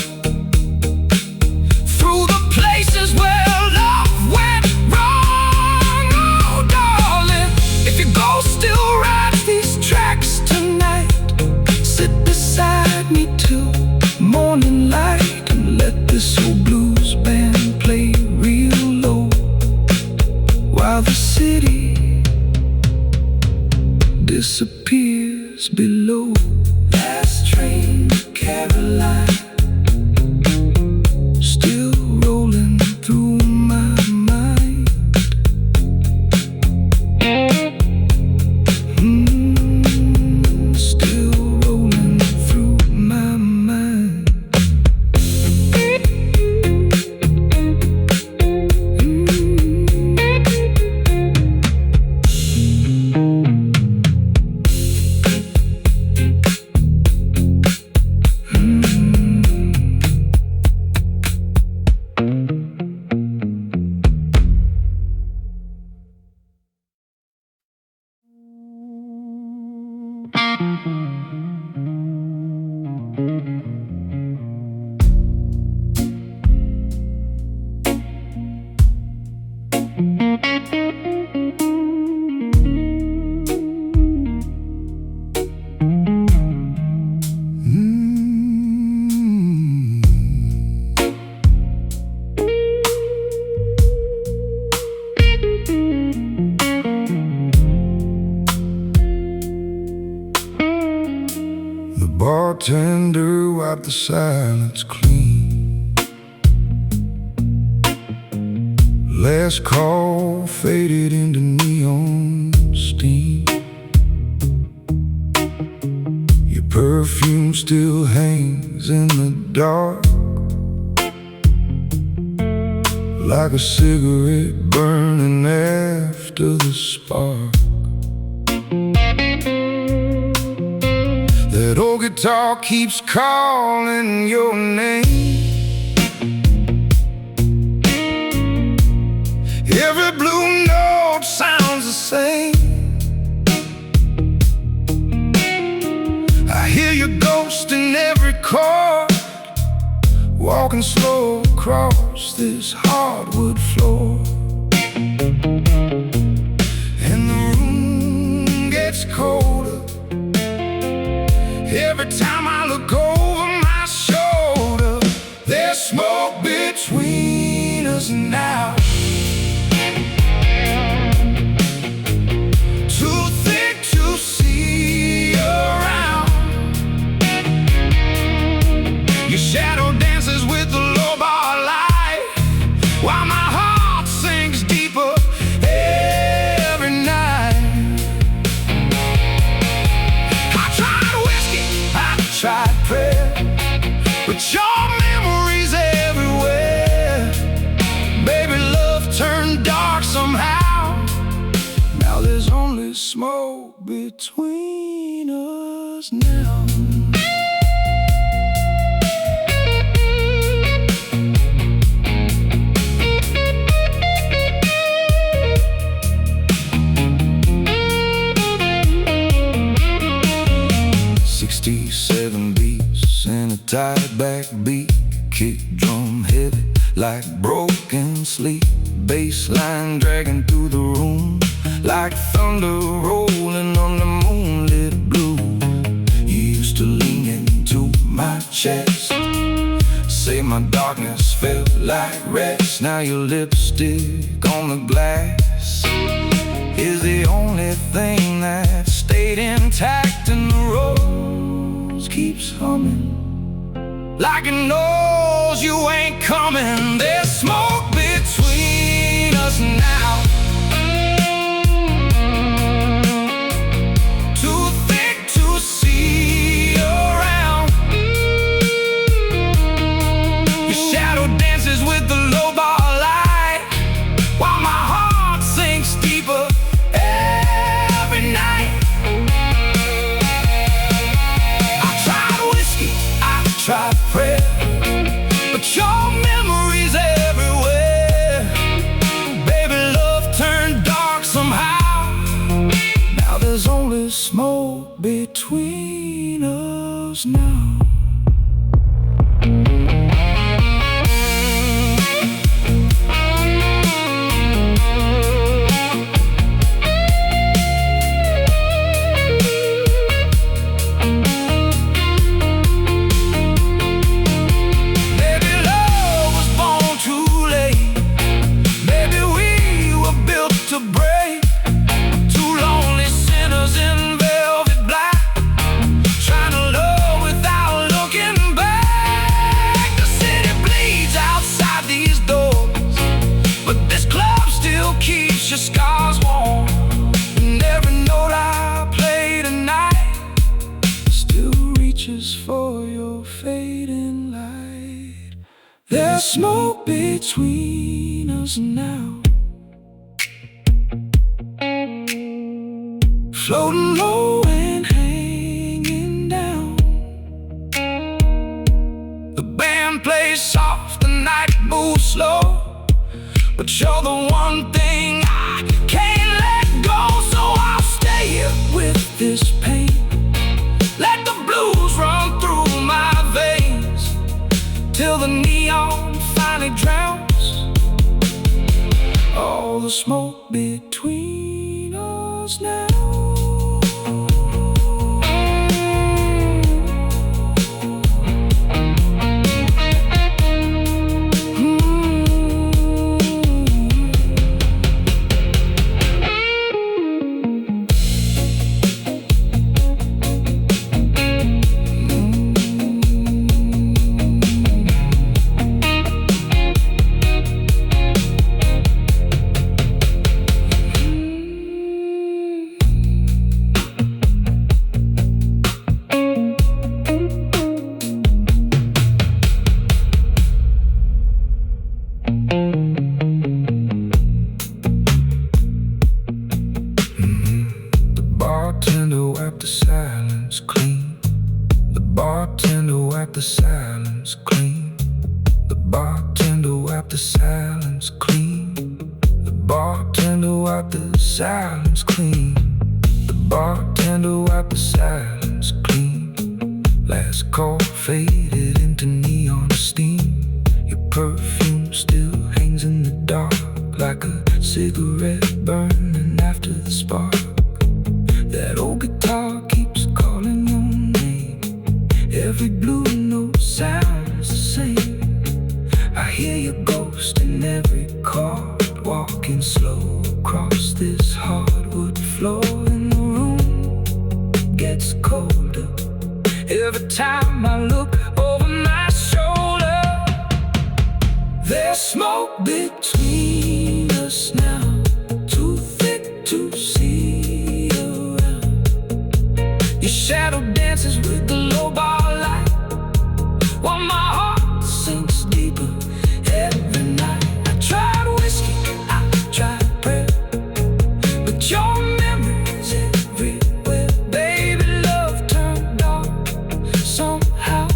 Speaker 2: through the places where love went wrong. Oh, darling, if you go, still ride these tracks tonight. Sit beside me till morning light, and let this old blues band play real low, while the city disappears below. Last train to Caroline, still rolling through my mind. Still rolling through my mind. Bartender wiped the silence clean. Last call faded into neon steam. Your perfume still hangs in the dark, like a cigarette burning after the spark. That old guitar keeps calling your name. Every blue note sounds the same. I hear your ghost in every chord, walking slow across this hardwood floor. And the room gets colder every time I look over my shoulder. There's smoke between us now, too thick to see around. Your shadow dances with the low bar light, while my heart sinks deeper every night. I tried whiskey, I tried prayer, but your memory's everywhere. Baby, love turned dark somehow. Now there's only smoke between us now. 67 beats and a tied back beat, kick drum heavy like broken sleep, bass line dragging through the room like thunder rolling on the moonlit blue. You used to lean into my chest, say my darkness felt like rest. Now your lipstick on the glass is the only thing that stayed intact, and the rose keeps humming like it knows you ain't coming. There's smoke between us now, too thick to see around. Your shadow dances with the low bar light, while my heart sinks deeper every night. I tried whiskey, I tried prayer, but your memory's everywhere. Baby, love turned dark somehow. Now there's only smoke between us now. Your scars warm, and every note I play tonight still reaches for your fading light. There's smoke between us now, floating low and hanging down. The band plays soft, the night moves slow, but you're the one thing I can't let go. So I'll stay here with this pain, let the blues run through my veins, till the neon finally drowns all the smoke between us now.
Speaker 1: silence clean. The bartender wiped the silence clean. The bartender wiped the silence clean. Last call faded into neon steam. Your perfume still hangs in the dark, like a cigarette burning after the spark. That old guitar keeps calling your name. Every blue note sounds the same. I hear your ghost in every chord, walking slow across this hardwood floor. And the room gets colder every time I look over my shoulder. There's smoke between us now, too thick to see around. Your shadow dances with the low bar light, while my heart sinks deeper every night. I tried whiskey, I tried prayer, but your memory's everywhere. Baby, love turned dark somehow.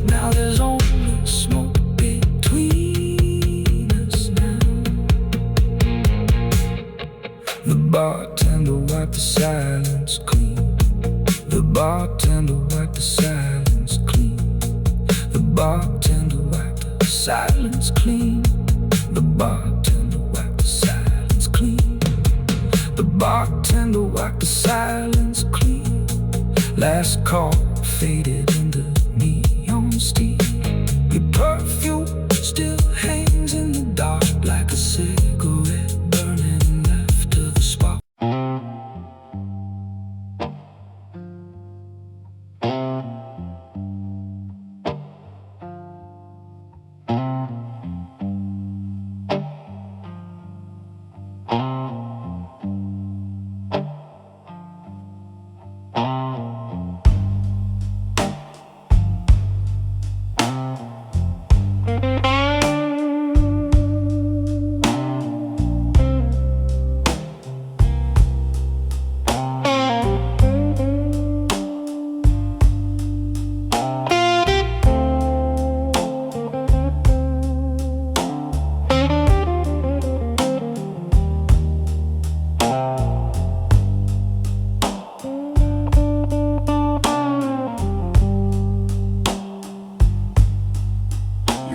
Speaker 1: Now there's only smoke between us now. The bartender wiped the silence clean. The bartender wiped the silence clean. The bartender wiped the silence clean. The bartender wiped the silence clean. The bartender wiped the silence clean. Last call faded into neon steam. Your perfume still hangs in the dark, like a cigarette burning after the spark.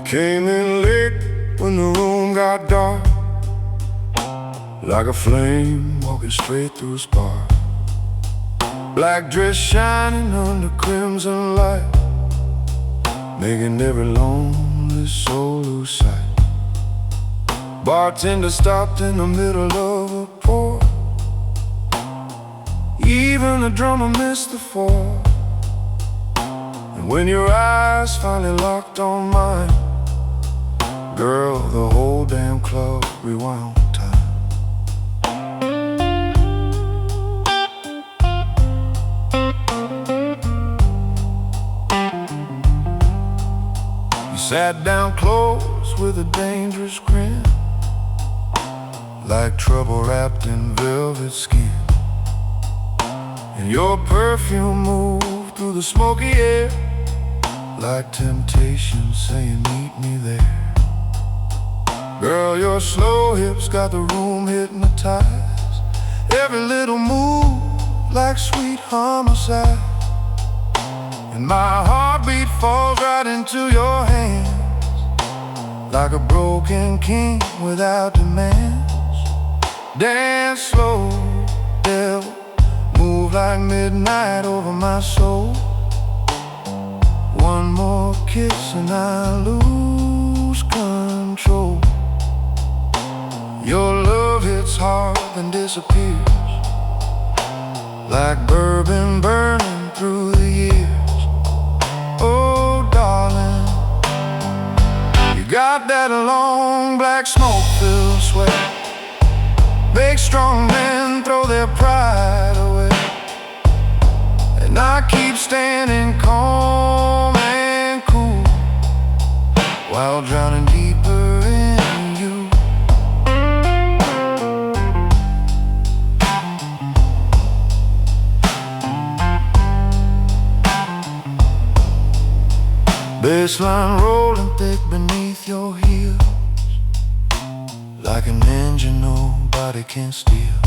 Speaker 2: Came in late when the room got dark, like a flame walking straight through a spark. Black dress shining under crimson light, making every lonely soul lose sight. Bartender stopped in the middle of a pour. Even the drummer missed the fall. And when your eyes finally locked on mine, girl, the whole damn club rewound time. You sat down close with a dangerous grin, like trouble wrapped in velvet skin. And your perfume moved through the smoky air, like temptation saying meet me there. Girl, your slow hips got the room hypnotized, every little move like sweet homicide. And my heartbeat falls right into your hands, like a broken king without demands. Dance slow, devil, move like midnight over my soul. One more kiss and I lose control. Your love hits hard then disappears, like bourbon burning through the years. Oh, darling, you got that long black smoke-filled sweat, make strong men throw their pride away. And I keep standing calm and cool, while drowning deeper in you. Bassline rolling thick beneath your heel, like an engine nobody can steal.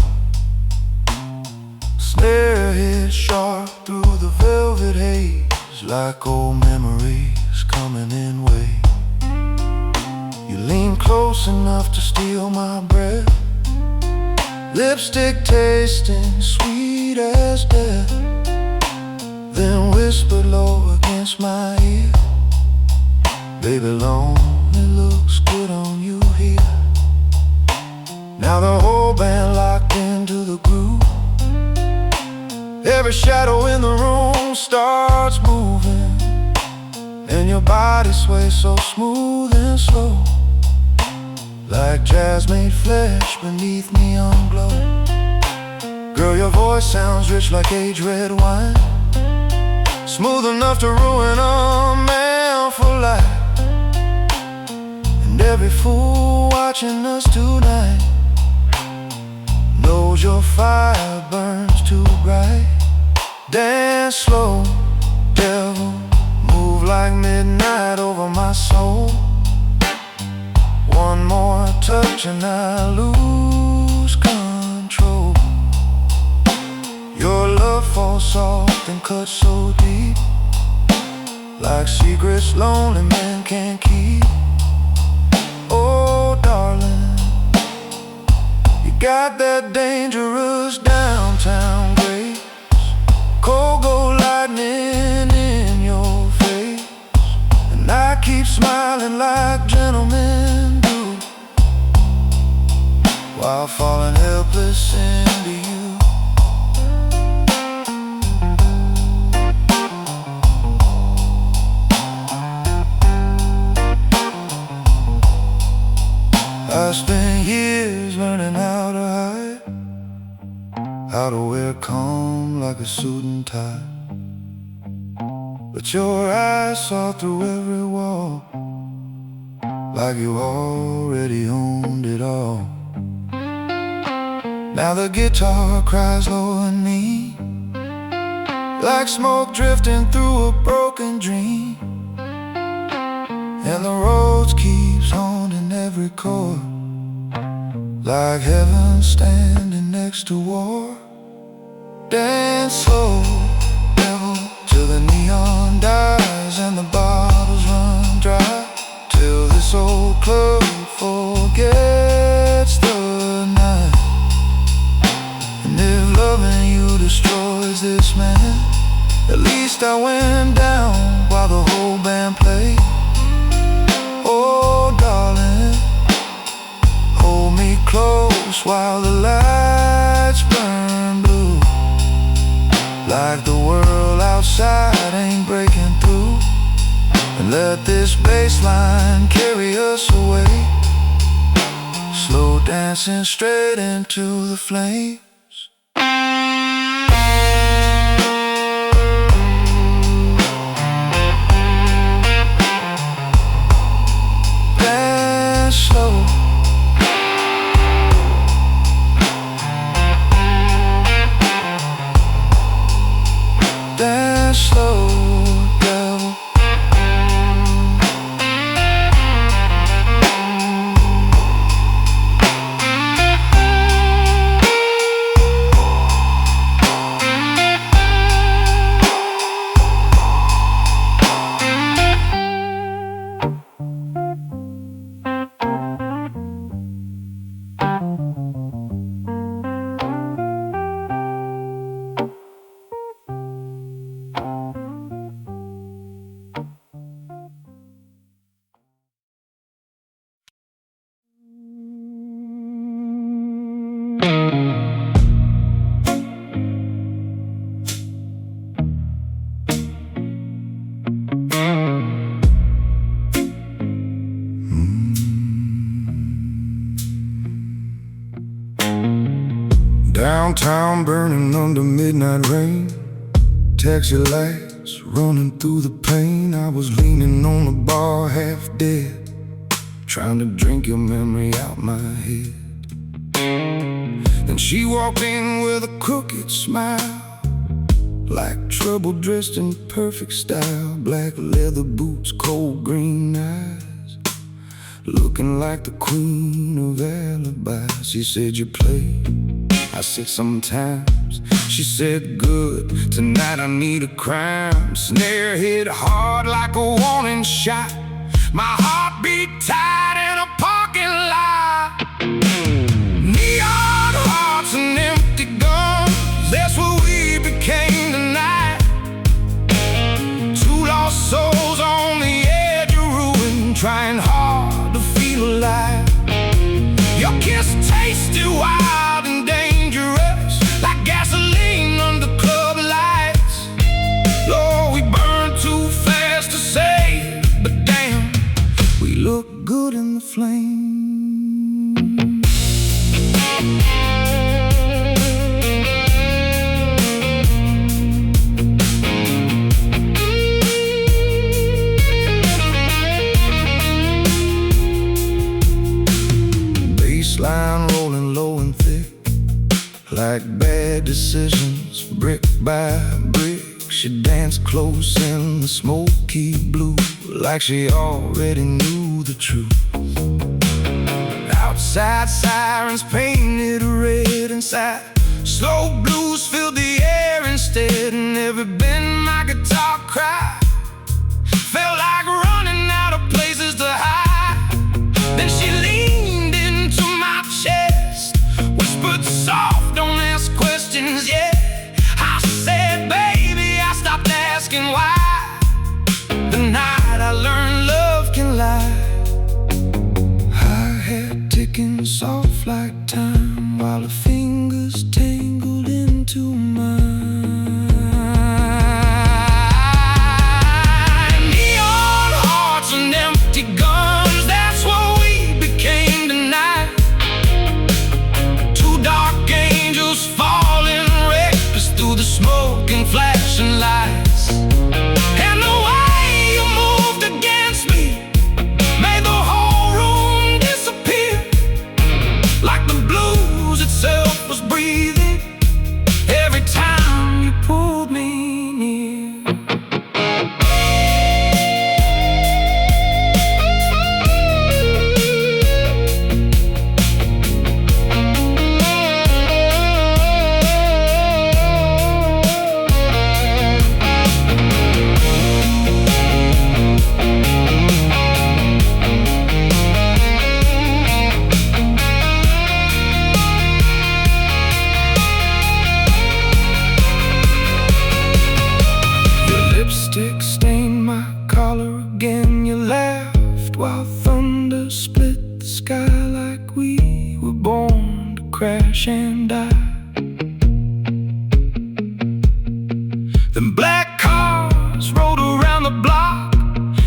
Speaker 2: Snare hits sharp through the velvet haze, like old memories coming in waves. You lean close enough to steal my breath, lipstick tasting sweet as death, then whispered low against my ear, baby, lonely looks good on you here. Now the whole band locked into the groove. Every shadow in the room starts moving, and your body sways so smooth and slow, like jazz made flesh beneath neon glow. Girl, your voice sounds rich like age-red wine, smooth enough to ruin a man for life. And every fool watching us tonight knows your fire burns too bright. Dance slow, devil, move like midnight over my soul. One more touch and I lose control. Your love falls soft and cuts so deep, like secrets lonely men can't keep. Oh darling, you got that dangerous downtown grace, cold gold lightning in your face, and I keep smiling like gentlemen do, while falling helpless into you. I spent years learning how to hide, how to wear calm like a suit and tie, but your eyes saw through every wall, like you already owned it all. Now the guitar cries low and mean, like smoke drifting through a broken dream, and the roads keeps haunting every chord, like heaven standing next to war. Dance slow, devil, till the neon dies and the bottles run dry, till this old club forgets the night. And if loving you destroys this man, at least I went down while the whole band played. Oh darling, hold me close while the lights burn blue, like the world outside ain't breaking through. And let this bass line carry us away, slow dancing straight into the flame. Dance slow, dance slow, devil. Downtown burning under midnight rain, taxi lights running through the pain. I was leaning on the bar half dead, trying to drink your memory out my head. Then she walked in with a crooked smile, like trouble dressed in perfect style, black leather boots, cold green eyes, looking like the queen of alibis. She said, you play? I said, sometimes. She said, good, tonight I need a crime. Snare hit hard like a warning shot. My heart beat tight in a parking lot. Neon hearts and empty guns, that's what we became tonight. Two lost souls on the edge of ruin, trying hard to feel alive. Your kiss tasted wild and dangerous, like gasoline under club lights. Lord, we burned too fast to say, but damn, we look good in the flame. Bassline rolling low and thick, like bad decisions, brick by brick. She danced close in the smoky blue, like she already knew the truth. Outside sirens painted red inside, slow blues filled the air instead. And every bend my guitar cried, felt like running out of places to hide. Then she leaned into my chest, whispered soft, don't ask questions yet. I said, baby, I stopped asking why. The night I learned love can lie. Hi-hat ticking soft like time, while her fingers tangled into mine. Neon hearts and empty guns, that's what we became tonight. Two dark angels falling reckless through the smoke and flashing lights. And the way you moved against me made the whole room disappear, like the blues itself was breathing every time you pulled me near. Lipstick stained my collar again. You laughed while thunder split the sky, like we were born to crash and die. Then black cars rolled around the block,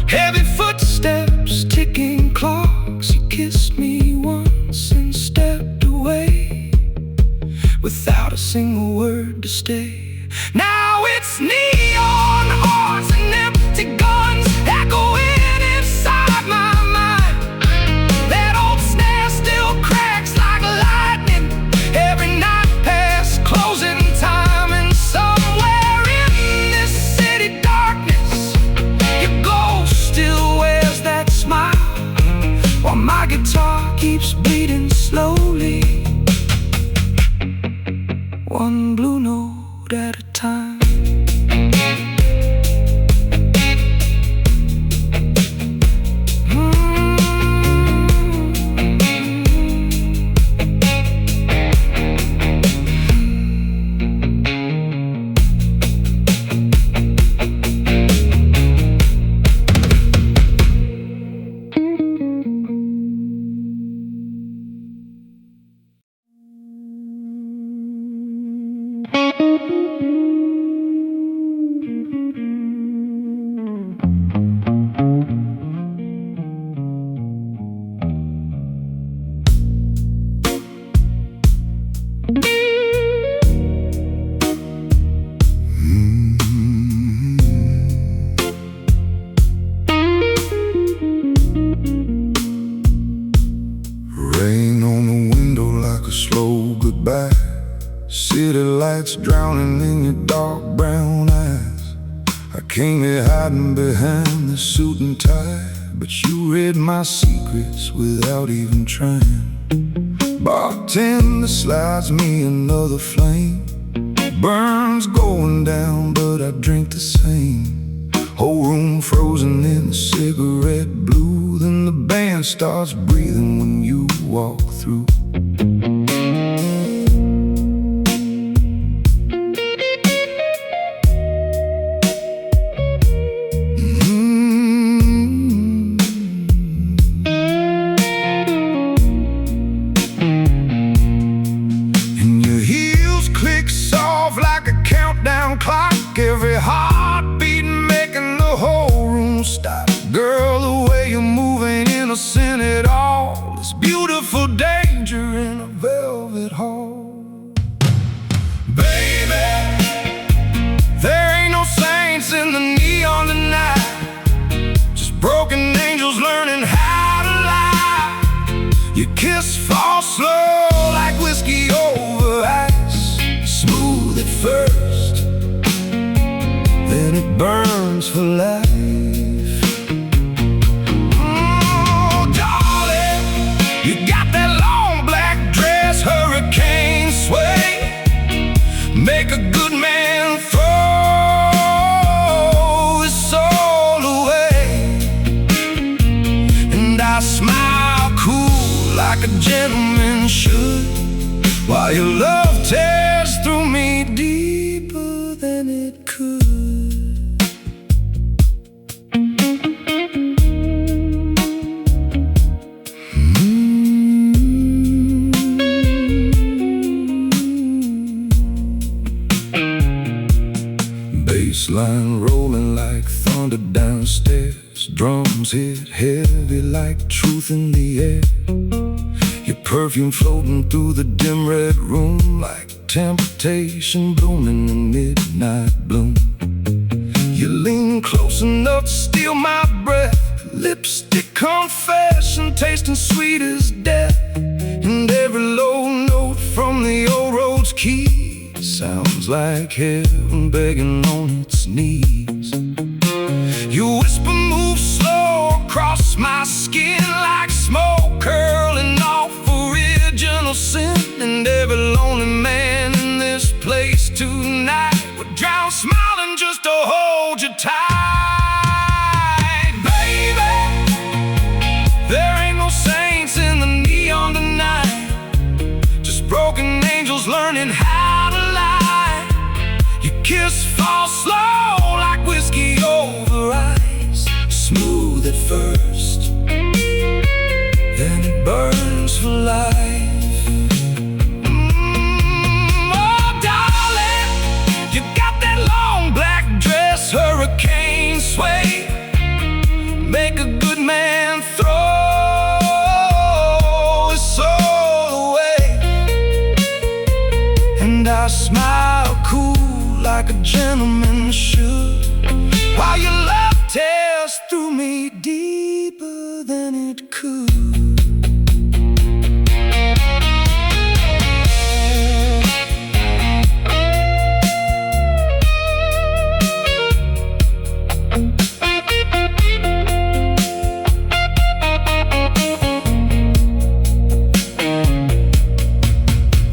Speaker 2: heavy footsteps, ticking clocks. You kissed me once and stepped away without a single word to stay. Now it's neon hearts and empty guns echoing inside my mind. That old snare still cracks like lightning every night past closing time. And somewhere in this city darkness, your ghost still wears that smile, while my guitar keeps bleeding slowly, one blue note at a time. Rain on the window like a slow goodbye. City lights drowning in your dark brown eyes. I came here hiding behind the suit and tie, but you read my secrets without even trying. Bartender slides me another flame. Burns going down, but I drink the same. Whole room frozen in cigarette blue. Then the band starts breathing when you walk through.
Speaker 1: Every heartbeat making the whole room stop. Girl, the way you're moving, innocent at all. It's beautiful danger in a velvet hall. Baby, there ain't no saints in the neon tonight. Just broken angels learning how to lie. Your kiss falls slow like whiskey over ice. Smooth at first, then it burns for life. Oh, darling, you got that long black dress, hurricane sway. Make a good man throw his soul away. And I smile cool like a gentleman should, while your love tears through me deeper than it could. Bassline rolling like thunder downstairs. Drums hit heavy like truth in the air. Your perfume floating through the dim red room like temptation blooming in midnight bloom. You lean close enough to steal my breath. Lipstick confession tasting sweet as death. And every low note from the old road's key sounds like heaven begging on its knees. Your whisper moves slow across my skin like smoke curling off original sin. And every lonely man in this place tonight would drown smiling just to hold you tight. Baby, there ain't no saints in the neon tonight. Just broken angels learning how to lie. Your kiss falls slow like whiskey over ice. Smooth at first, then it burns for life. Oh, darling, you got that long black dress, hurricane sway. Make a good man throw his soul away. And I smile cool like a gentleman should, while your love tears through me deeper than it could.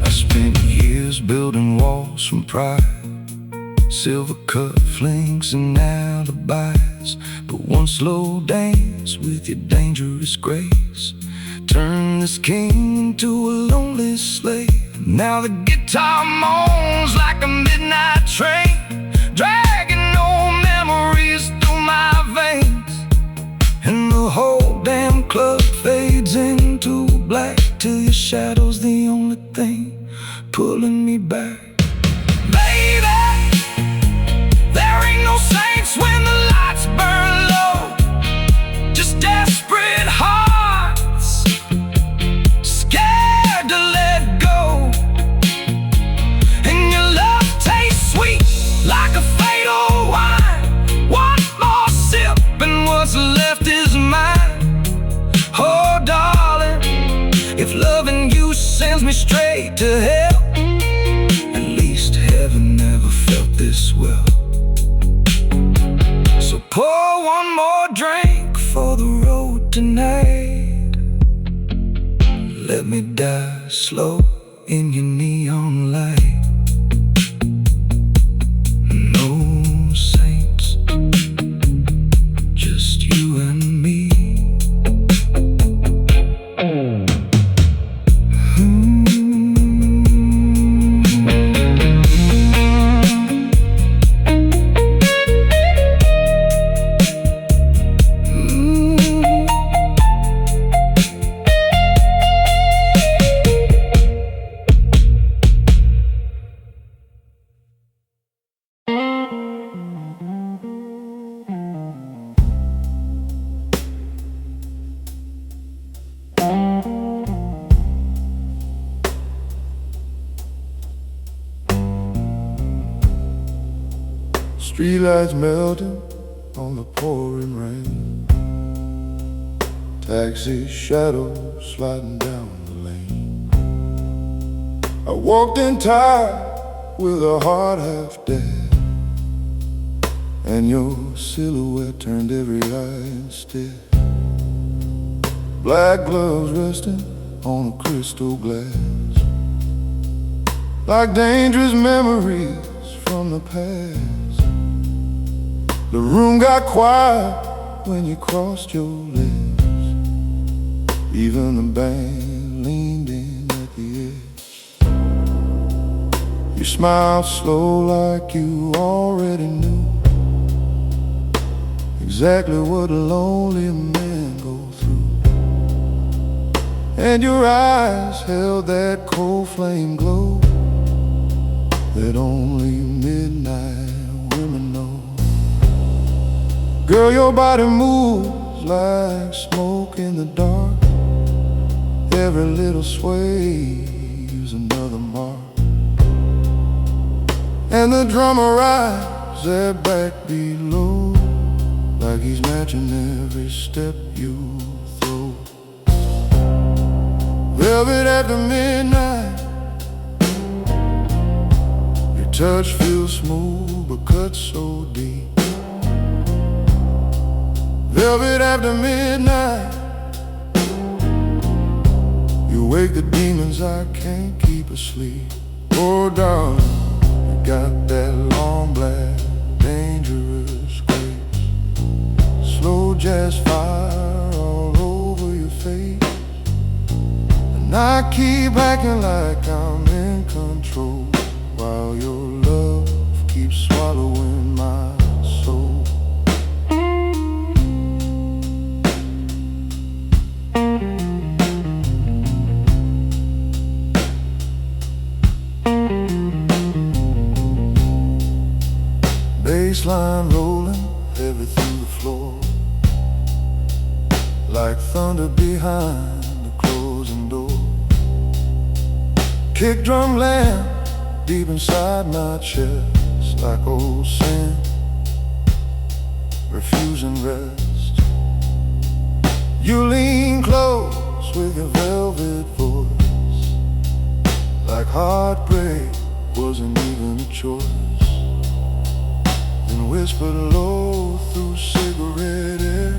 Speaker 1: I spent years building walls from pride, silver cufflinks and alibis. But one slow dance with your dangerous grace turned this king into a lonely slave. Now the guitar moans like a midnight train, dragging old memories through my veins. And the whole damn club fades into black, till your shadow's the only thing pulling me back. Baby, there ain't no saints when the lights burn low. Just desperate hearts, scared to let go. And your love tastes sweet like a fatal wine. One more sip and what's left is mine. Oh, darling, if loving you sends me straight to hell, at least heaven never felt this well. So pour one more drink for the road. Let me die slow in your neon light. No saints, just you and me.
Speaker 2: Streetlights melting on the pouring rain. Taxi shadows sliding down the lane. I walked in tired with a heart half dead, and your silhouette turned every eye instead. Black gloves resting on a crystal glass, like dangerous memories from the past. The room got quiet when you crossed your lips. Even the band leaned in at the edge. You smiled slow like you already knew exactly what a lonely man goes through. And your eyes held that cold flame glow that only midnight women know. Girl, your body moves like smoke in the dark. Every little sway is another mark. And the drummer rides that backbeat low, like he's matching every step you throw. Velvet after midnight, your touch feels smooth but cuts so deep. Velvet after midnight, you wake the demons I can't keep asleep. Oh darling, you got that long black dangerous grace. Slow jazz fire all over your face, and I keep acting like I'm in control, while your love keeps swallowing my soul. Bassline rolling heavy through the floor, like thunder behind the closing door. Kick drum land deep inside my chest, like old sin refusing rest. You lean close with your velvet voice, like heartbreak wasn't even a choice. Then whispered low through cigarette air,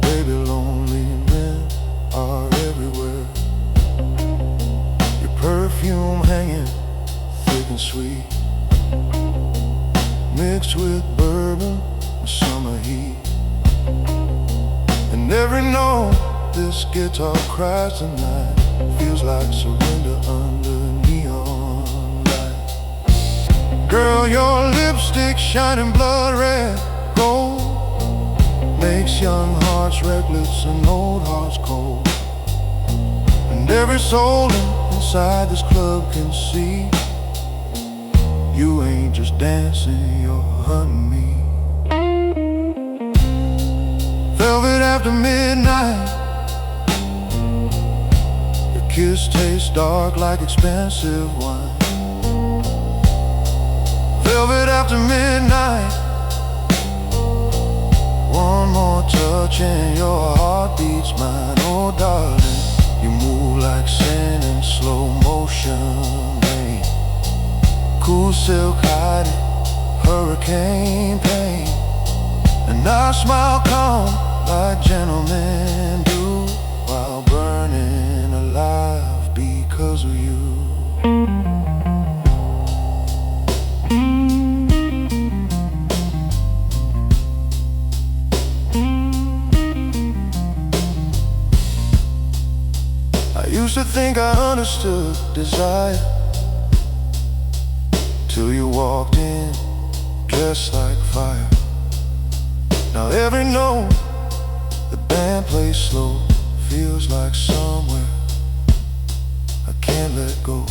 Speaker 2: baby, lonely men are everywhere. Your perfume hanging thick and sweet, mixed with bourbon and summer heat. And every note this guitar cries tonight feels like surrender under neon light. Girl, your lipstick shining blood red gold makes young hearts reckless and old hearts cold. And every soul inside this club can see you ain't just dancing, you're hunting me. Velvet after midnight, your kiss tastes dark like expensive wine. Velvet after midnight, one more touch and your heart beats mine. Oh darling, you move like sand in slow motion rain. Cool silk hiding hurricane pain, and I smile calm like gentlemen do while burning because of you. I used to think I understood desire, till you walked in, dressed like fire. Now every note the band plays slow feels like somewhere I can't let go.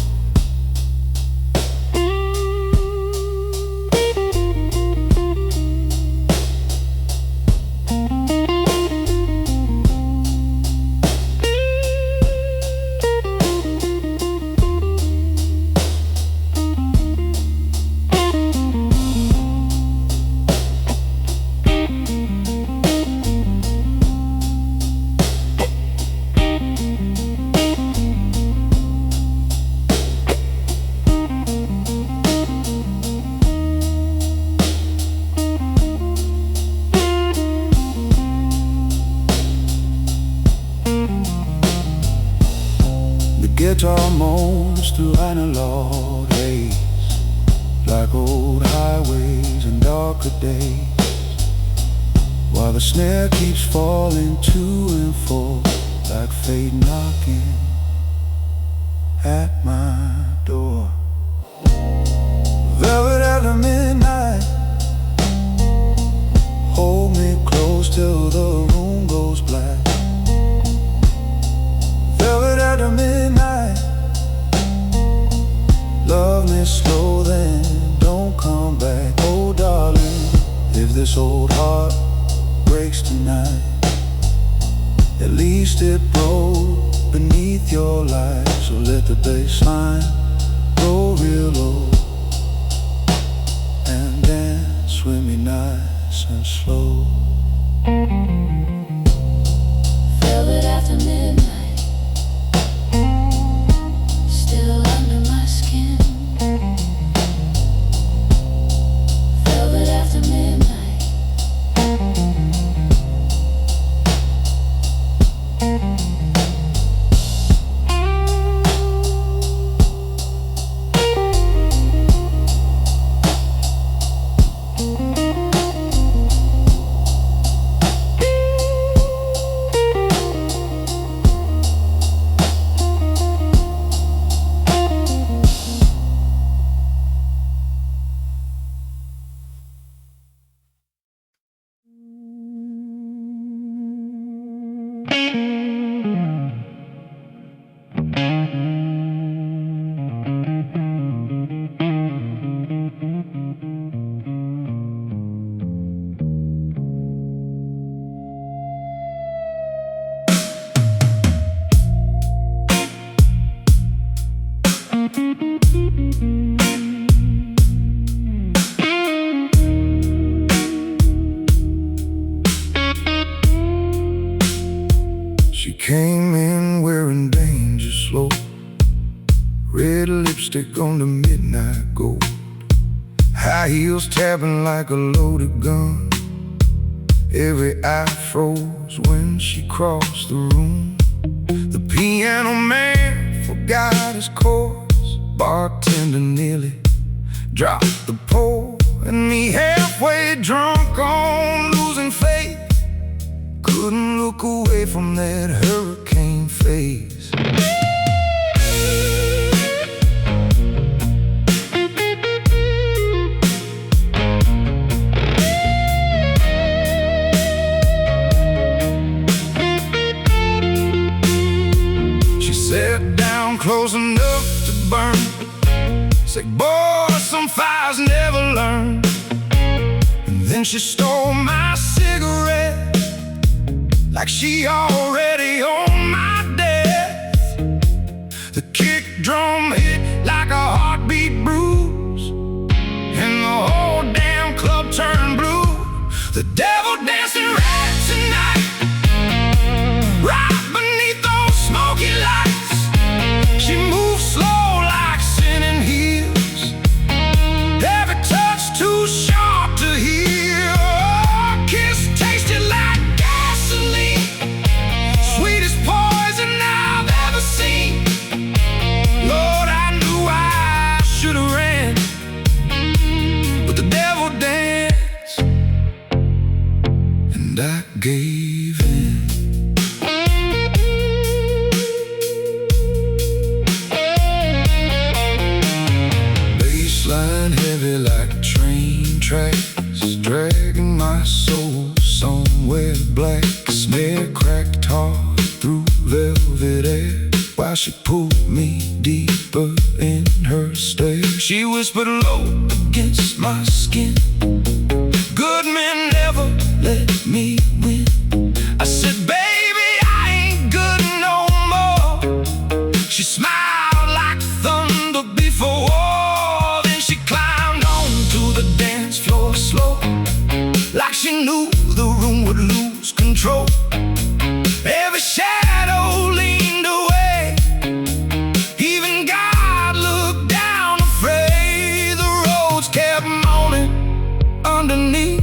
Speaker 2: Guitar moans through analog haze, like old highways and darker days, while the snare keeps falling to and fro, like fate knocking at my door. Velvet after midnight, hold me close till the room goes black. Velvet after midnight, love me slow, then don't come back. Oh darling, if this old heart breaks tonight, at least it broke beneath your light. So let the bass line go real low and dance with me nice and slow.
Speaker 3: Velvet after midnight, still under my skin. Velvet after midnight.
Speaker 2: She came in wearing danger slow, red lipstick on the midnight gold, high heels tapping like a loaded gun. Every eye froze when she crossed the room. The piano man forgot his chords, bartender nearly dropped the pour, and me halfway drunk on losing faith, couldn't look away from that hurricane face. She sat down close enough to burn, said, boy, some fires never learn. And then she stole my cigarette, like she already owned my death. The kick drum hit like a heartbeat bruise, and the whole damn club turned blue. The devil dancing right tonight, right beneath those smoky lights. She moves slow like sinning heels, every touch too sharp to hear. Her kiss tasted like gasoline, sweetest poison I've ever seen. how she pulled me deeper in her stare. She whispered low against my skin, good men never let me win. I said, baby, I ain't good no more. She smiled like thunder before war. Then she climbed onto the dance floor slow, like she knew the room would lose control. Every shadow leaned away, even God looked down afraid. The roads kept moaning underneath,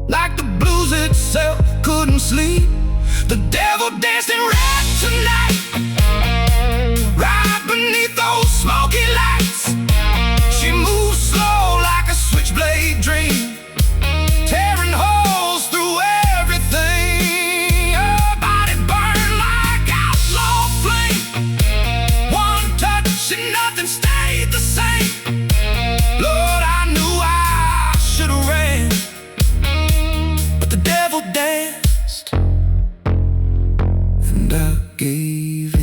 Speaker 2: like the blues itself couldn't sleep. The devil danced in red tonight, right beneath those smoky lights. She moved slow like a switchblade dream, tearing holes through everything. Her body burned like outlaw flame. One touch and nothing stayed the same. Lord, I knew I should have ran, but the devil danced, and I gave in.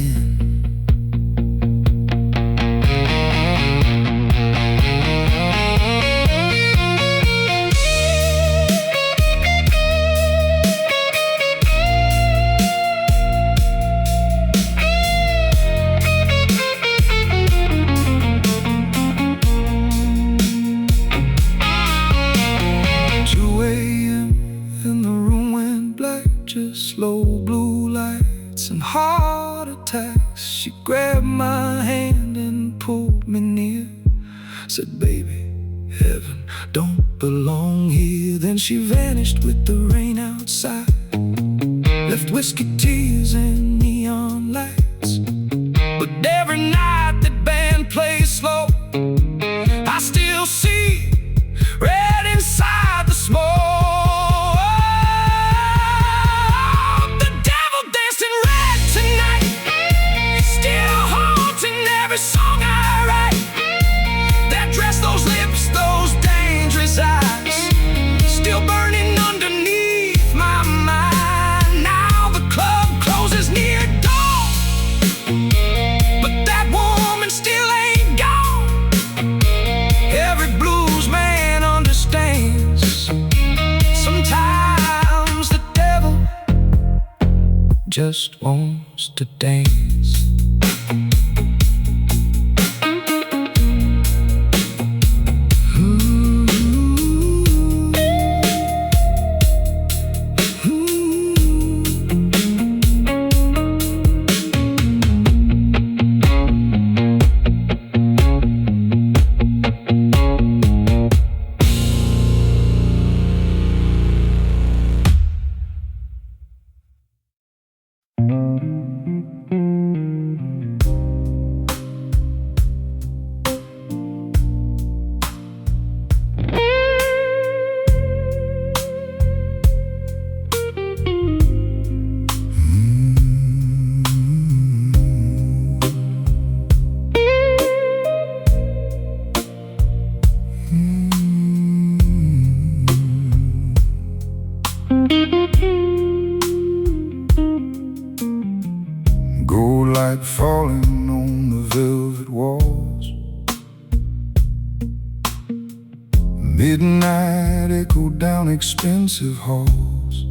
Speaker 2: Just slow blue lights and heart attacks. She grabbed my hand and pulled me near, said, baby, heaven don't belong here. Then she vanished with the rain outside, left whiskey tears and neon lights. But every night that band plays slow, I still see red inside the smoke. Every song I write, that dress, those lips, those dangerous eyes, still burning underneath my mind. Now the club closes near dawn, but that woman still ain't gone. Every blues man understands, sometimes the devil just wants to dance. Gold light falling on the velvet walls, midnight echo down expensive halls.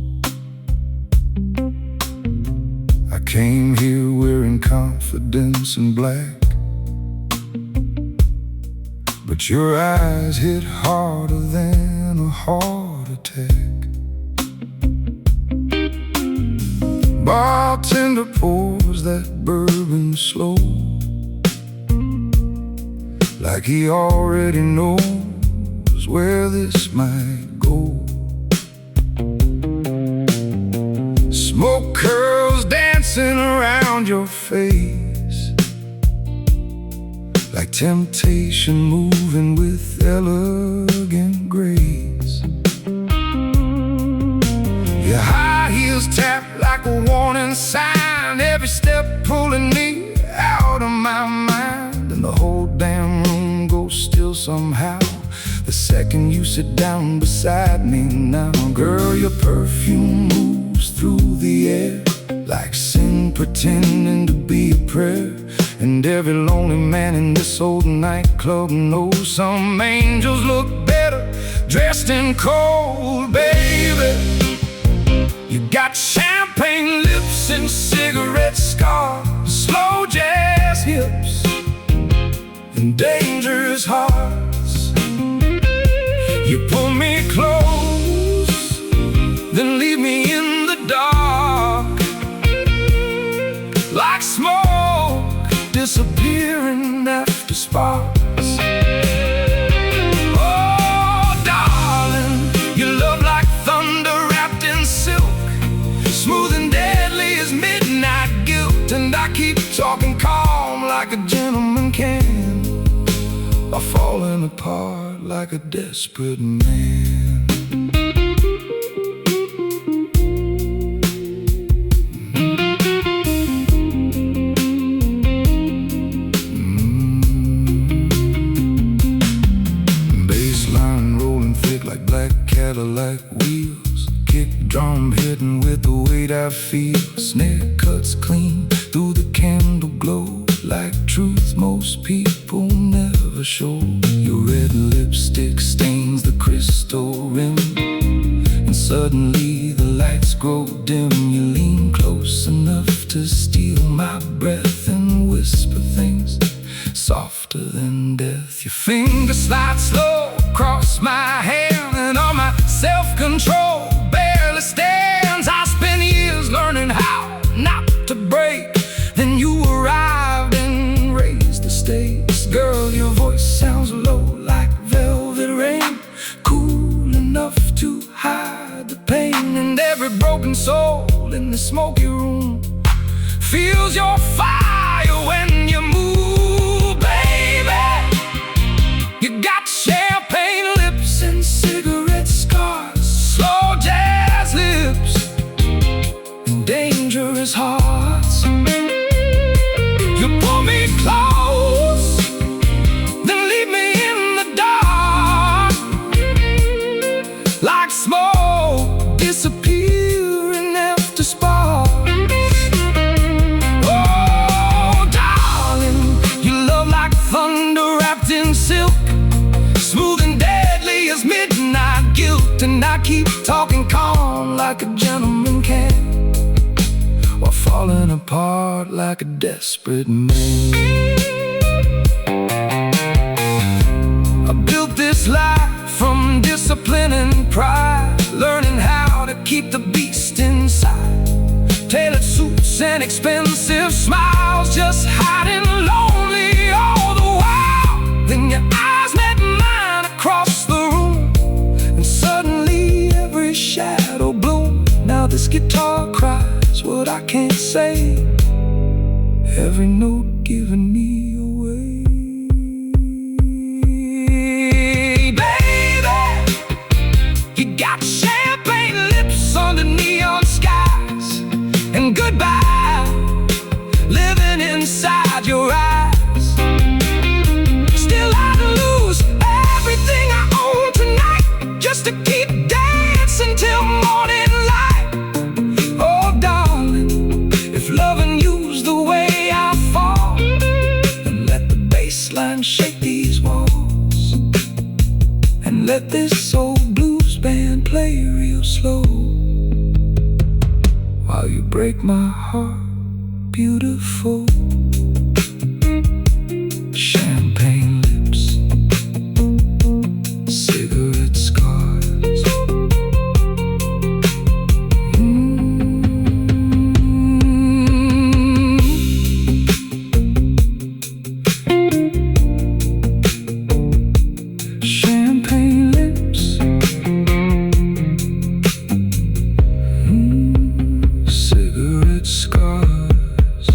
Speaker 2: I came here wearing confidence in black, but your eyes hit harder than a heart attack. Bartender pours that bourbon slow, like he already knows where this might go. Smoke curls dancing around your face, like temptation moving with elegant grace. Your high heels tap like a warning sign, every step pulling me out of my mind. And the whole damn room goes still somehow the second you sit down beside me now. Girl, your perfume moves through the air like sin pretending to be be a prayer. And every lonely man in this old nightclub knows some angels look better dressed in cold, baby. You got champagne lips and cigarette scars, slow jazz hips and dangerous hearts. You pull me close, then leave me in the dark, like smoke disappearing after sparks. Oh, darling, you love like thunder wrapped in silk, smooth and deadly as midnight guilt. And I keep talking calm like a gentleman can, while falling apart like a desperate man. Like black Cadillac wheels, kick drum hitting with the weight I feel. Snare cuts clean through the candle glow, like truth most people never show. Your red lipstick stains the crystal rim, and suddenly the lights grow dim. You lean close enough to steal my breath and whisper things softer than death. Your fingers slide slow across my hand, and all my self-control barely stands. I spent years learning how not to break. Then you arrived and raised the stakes. Girl, your voice sounds low like velvet rain, cool enough to hide the pain. And every broken soul in the smoky room feels your fire when you move, baby. You got champagne lips and cigarette scars, slow jazz lips and dangerous hearts. You pull me close, then leave me in the dark, like smoke disappearing after sparks. Oh, darling, you love like thunder wrapped in silk, smooth and deadly as midnight guilt. And I keep talking calm like a gentleman can, while falling apart like a desperate man. I built this life from discipline and pride, learning how to keep the beast inside. Tailored suits and expensive smiles, just hiding lonely all the while. Then your eyes met mine across the room, and suddenly every shadow bloomed. Now this guitar cries what I can't say, every note giving me away. Baby, you got champagne lips under neon skies, and goodbye living inside your eyes. Still I'd lose everything I own tonight just to keep dancing till morning light. Oh, darling, if loving you's the way I fall, then let the bass line shake these walls, and let this old blues band play real slow, while you break my heart, beautiful. Champagne lips, cigarette scars. Champagne lips, cigarette scars.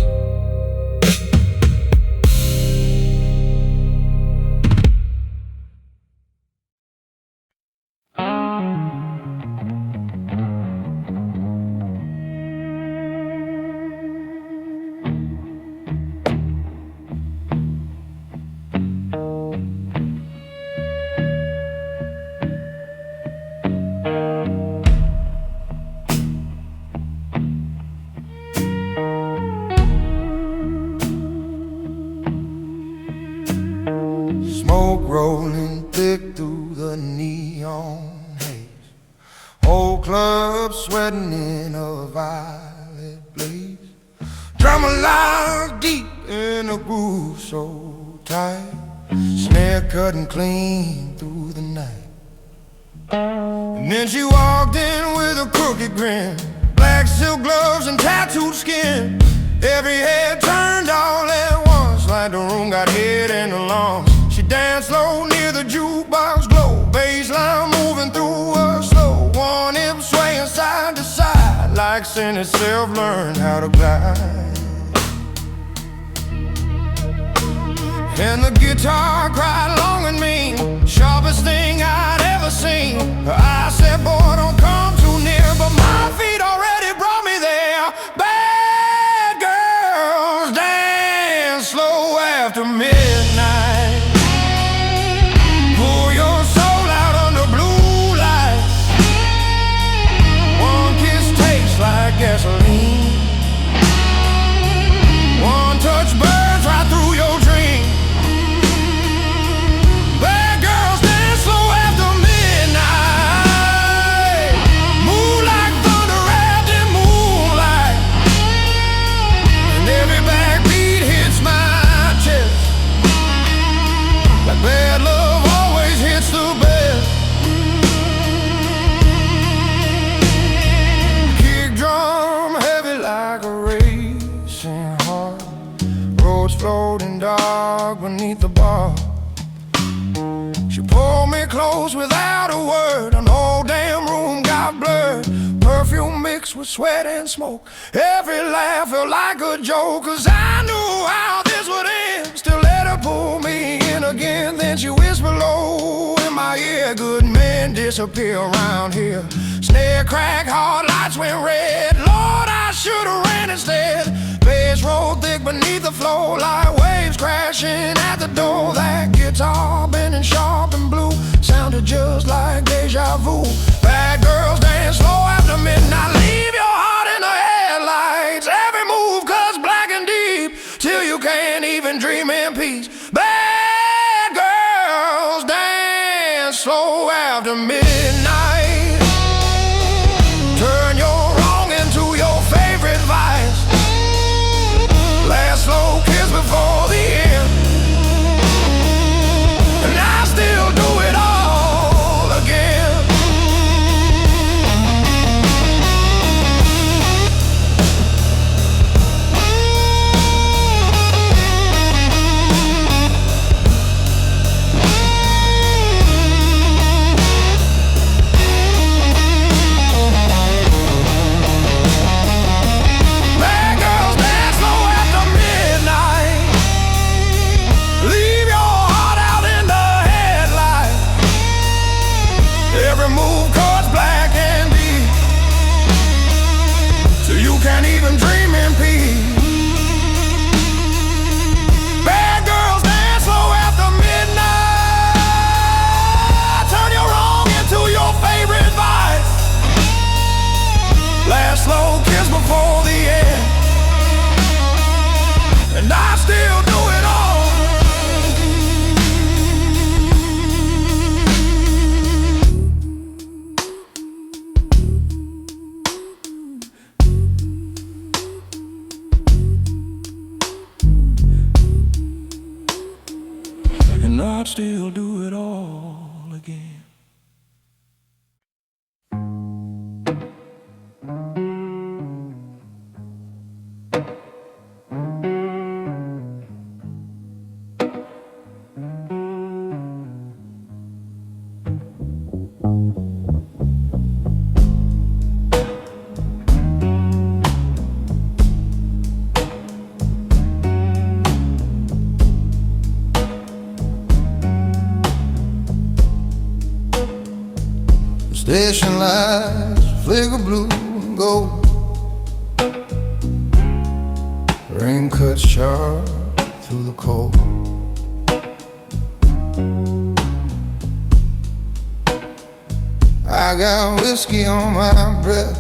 Speaker 2: Smoke rolling thick through the neon haze. Whole club sweating in a violet blaze. Drum alive deep in a groove so tight. Snare cutting clean through the night. And then she walked in with a crooked grin, black silk gloves and tattooed skin. Every head turned all at once, like the room got hit in the lungs. She danced slow near the jukebox glow, bassline moving through her slow. One hip swaying side to side, like sin itself learned how to glide. And the guitar cried long and mean, sharpest thing I'd ever seen. Her eyes said, boy, don't come too near, but my feet already brought me there. Bad girls dance slow after midnight. Pull your soul out under blue lights. One kiss tastes like gasoline. One touch burns right through your dream. Bad love always hits the best. Kick drum heavy like a racing heart. Roads floating dark beneath the bar. She pulled me close without a word. An whole damn room got blurred. Perfume mixed with sweat and smoke. Every laugh felt like a joke, 'cause I knew how this would end. Still let her pull me in again. Then she whispered low in my ear, good men disappear around here. Snare crack, hard lights went red. Lord, I should've ran instead. Bass rolled thick beneath the floor, like waves crashing at the door. That guitar bending sharp and blue sounded just like deja vu. Bad girls dance slow after midnight. Leave your heart in the headlights. Every move cuts black and deep, till you can't even dream in peace. Bad girls dance slow after midnight. Turn your wrong into your favorite vice. Last slow kiss before the end. And I still do it all again. Can't even dream in peace. Bad girls dance slow after midnight. Turn your wrong into your favorite vice. Last slow kiss before the end. And I still do it all. And I'd still do it all again.
Speaker 4: Station lights flicker blue and gold. Rain cuts sharp through the cold. I got whiskey on my breath.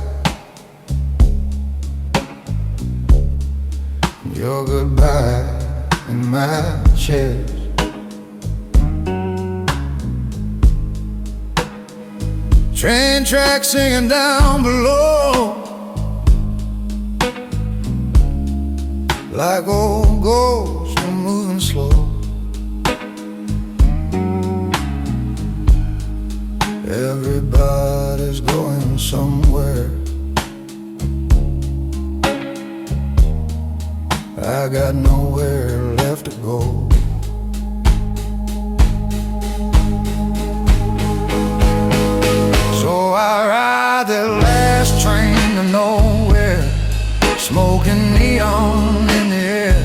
Speaker 4: Your goodbye in my chest.
Speaker 2: train tracks singing down below, like old ghosts moving slow. Everybody's going somewhere. I got nowhere left to go. So I ride that last train to nowhere, smoking neon in the air.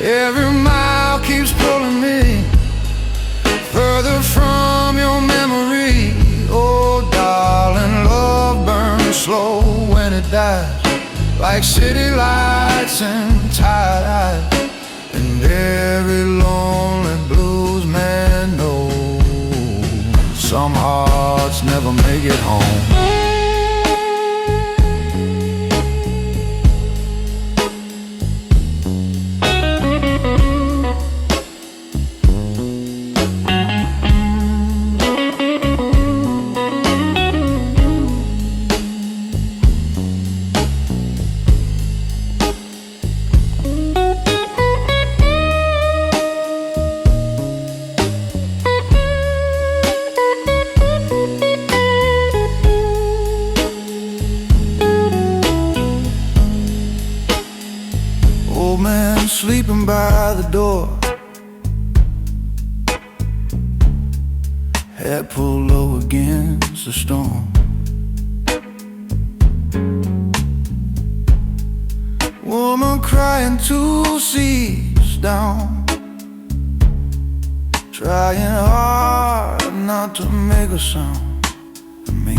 Speaker 2: Every mile keeps pulling me further from your memory. Oh darling, love burns slow when it dies, like city lights and tired eyes. And every lonely blues man knows some hearts never make it home. Old man sleeping by the door, head pulled low against the storm. Woman crying 2 seats down, trying hard not to make a sound to me.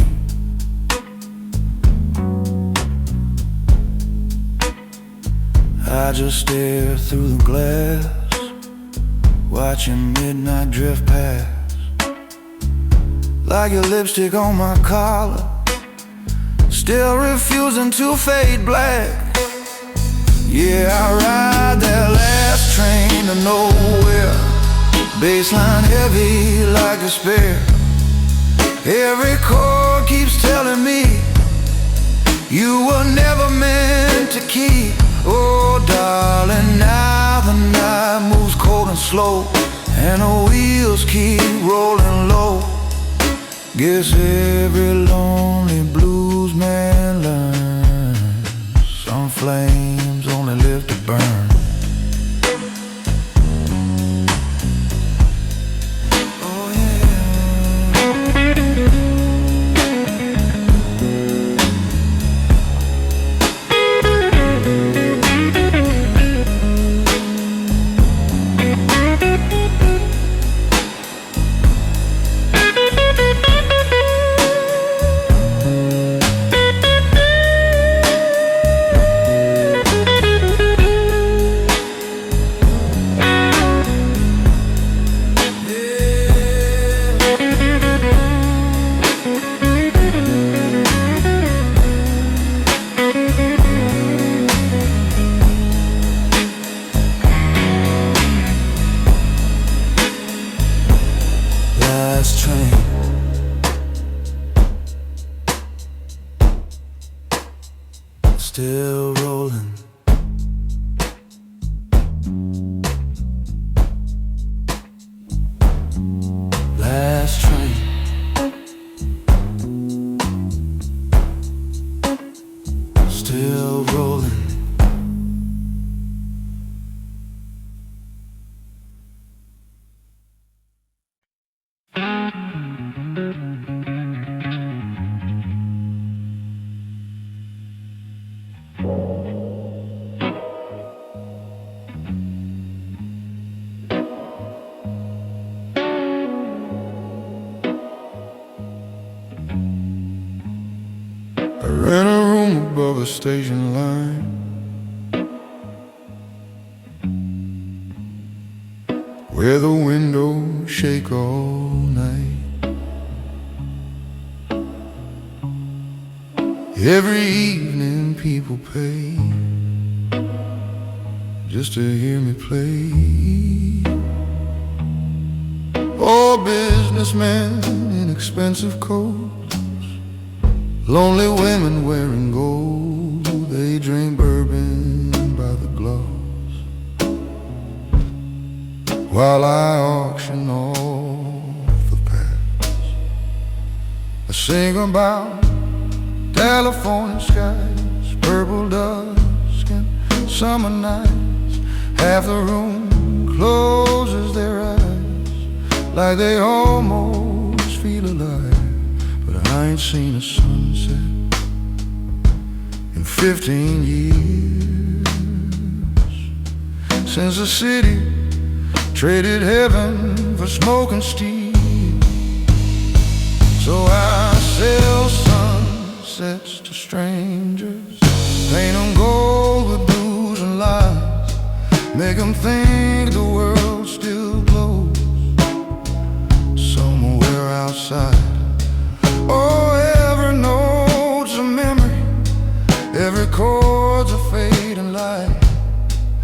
Speaker 2: I just stare through the glass, watching midnight drift past, like your lipstick on my collar, still refusing to fade black. Yeah, I ride that last train to nowhere, baseline heavy like despair. Every chord keeps telling me you were never meant to keep. Oh darling, now the night moves cold and slow, and the wheels keep rolling low. Guess every lonely blues man learns some flames only live to burn. Oh yeah. Last train, still rolling. Last train, still rolling. I rent a room above a station line, where the windows shake all night. Every evening people pay just to hear me play. Oh, businessmen in expensive coats, lonely women wearing gold. They drink bourbon by the glass, while I auction off the past. I sing about California skies, purple dusk and summer nights. Half the room closes their eyes, like they almost feel alive. But I ain't seen a sunset in 15 years, since the city traded heaven for smoke and steel. So I sell sunsets to strangers, paint them gold with blues and lies, make them think the world still glows somewhere outside. Oh, every note's a memory, every chord's a fading light,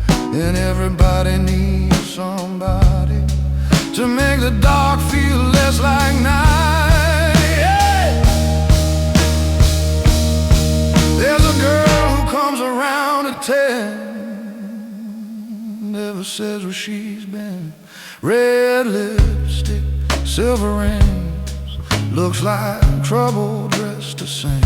Speaker 2: and everybody needs somebody to make the dark feel less like night. Yeah. There's a girl who comes around at 10, never says where she's been. Red lipstick, silver rings, looks like trouble dressed to sing.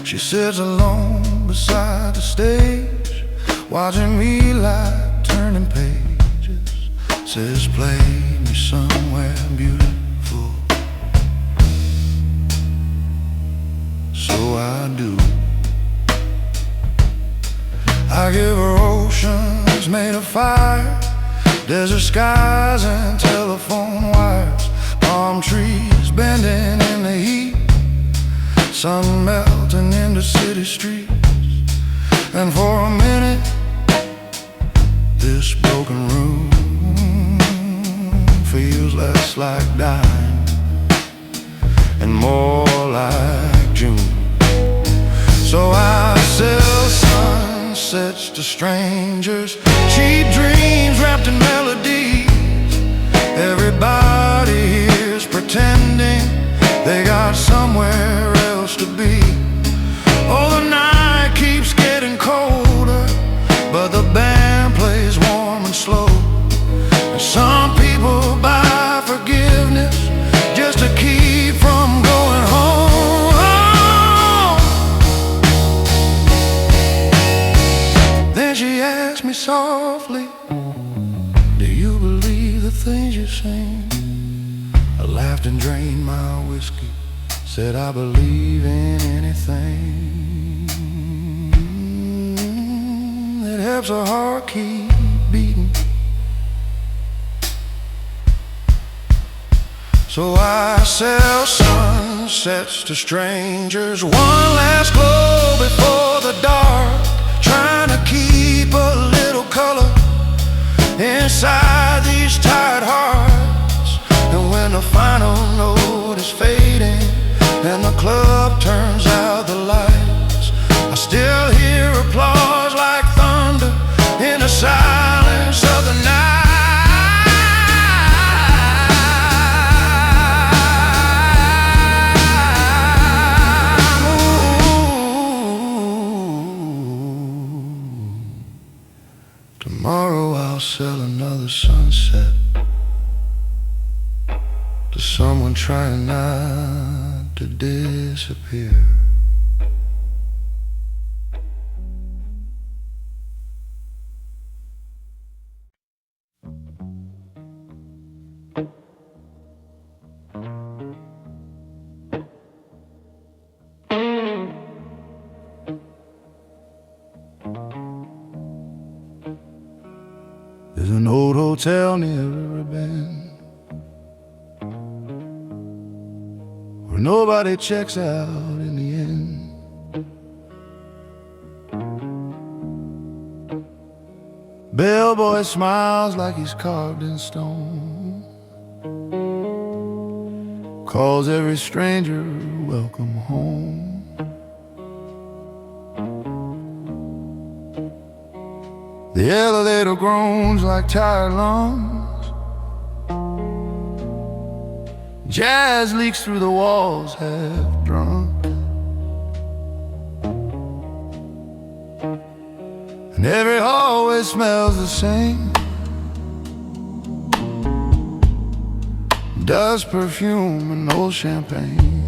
Speaker 2: She sits alone beside the stage, watching me like turning pages. Says, play me somewhere beautiful. So I do. I give her oceans made of fire, desert skies and telephone wires, palm trees bending in the heat, sun melting into city streets. And for a minute, this broken room feels less like dying and more like June. So I sell sunsets to strangers, cheap dreams wrapped in melodies. Everybody here's pretending they got somewhere else to be. Oh, the night keeps getting colder, but the band plays warm and slow. And some people buy forgiveness just to keep from going home. Then she asked me softly, do you believe the things you sing? I laughed and drained my whiskey, said I believe in anything that helps a heart keep beating. So I sell sunsets to strangers, one last glow before the dark, trying to keep a little color inside these tired hearts. And when the final note is fading and the club turns out the lights, I still hear applause like thunder in the silence of the night. Tomorrow I'll sell another sunset to someone trying not to disappear. There's an old hotel near River Bend where nobody checks out in the end. Bellboy smiles like he's carved in stone, calls every stranger welcome home. The elevator groans like tired lungs,
Speaker 4: Jazz leaks through the walls, half drunk, and every hallway smells the same. Dust, perfume, and old champagne.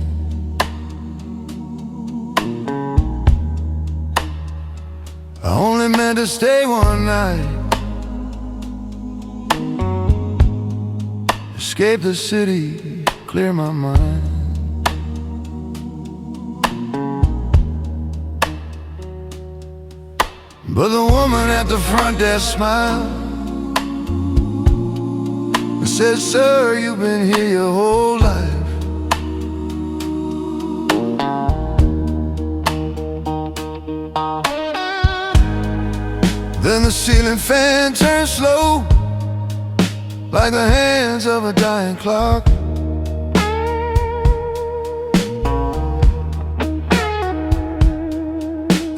Speaker 4: I only meant to stay one night, escape the city, clear my mind. But the woman at the front desk smiled and said, "Sir, you've been here your whole life." Then the ceiling fan turned slow, like the hands of a dying clock.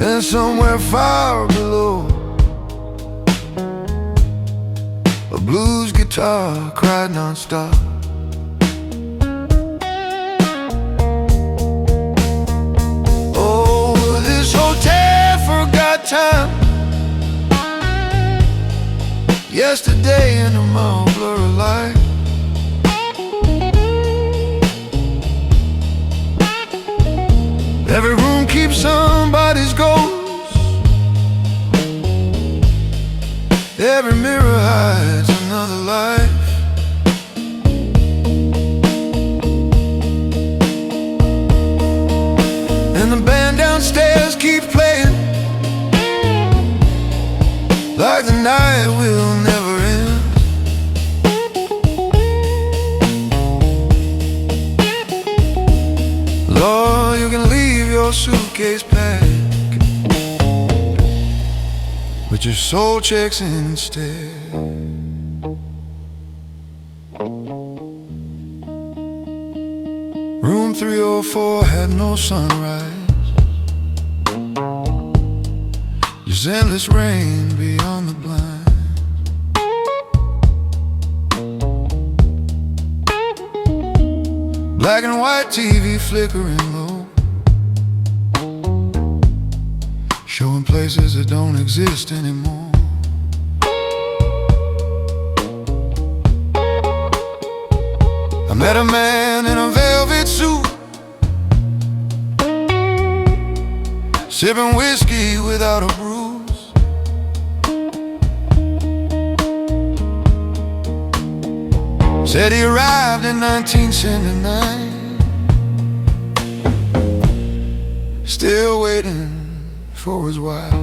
Speaker 4: And somewhere far below, a blues guitar cried non-stop. Oh, this hotel forgot time. Yesterday in a mild blur of light. Every room keeps somebody's ghost. Every mirror hides another life. And the band downstairs keeps playing, like the night will never end. Lord, you can leave your suitcase packed, but your soul checks in instead. Room 304 had no sunrise, just endless rain beyond the blind. Black and white TV flickering low, showing places that don't exist anymore. I met a man in a velvet suit, sipping whiskey without a bruise. Said he arrived in 1979, still waiting for his wife.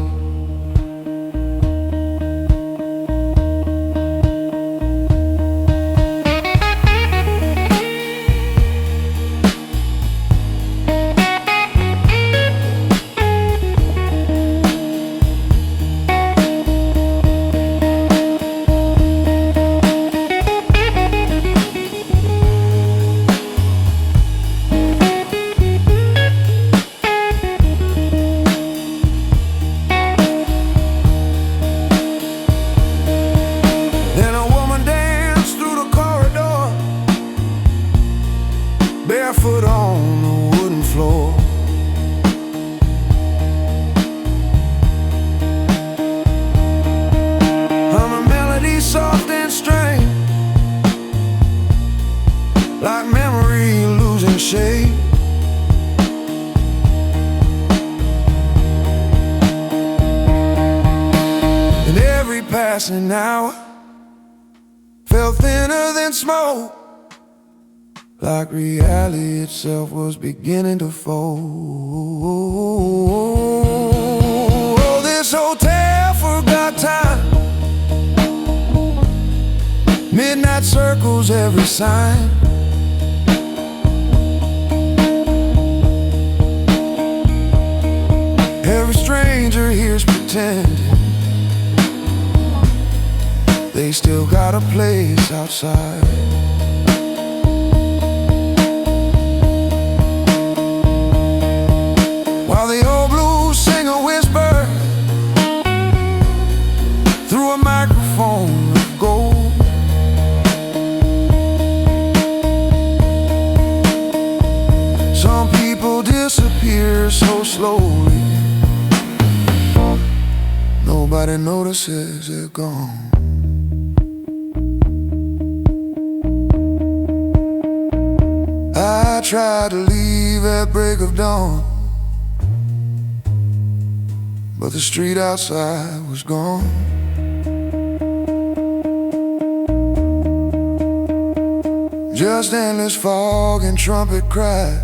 Speaker 4: Barefoot on the wooden floor, hum a melody soft and strange, like memory losing shape. And every passing hour felt thinner than smoke, like reality itself was beginning to fold. Oh, this hotel forgot time. Midnight circles every sign. Every stranger here's pretending they still got a place outside. While the old blues singer whispered through a microphone of gold, disappears so slowly. Nobody notices they're gone. I tried to leave at break of dawn, but the street outside was gone. Just endless fog and trumpet cry,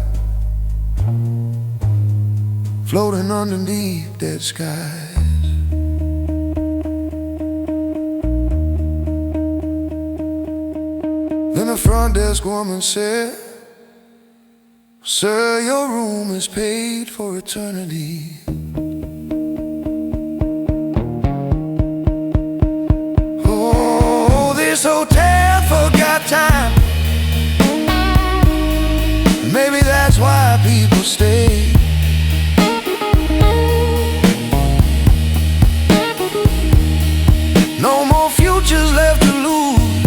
Speaker 4: floating underneath dead skies. Then the front desk woman said, "Sir, your room is paid for eternity." Oh, this hotel forgot time. Maybe that's why people stay. No more futures left to lose,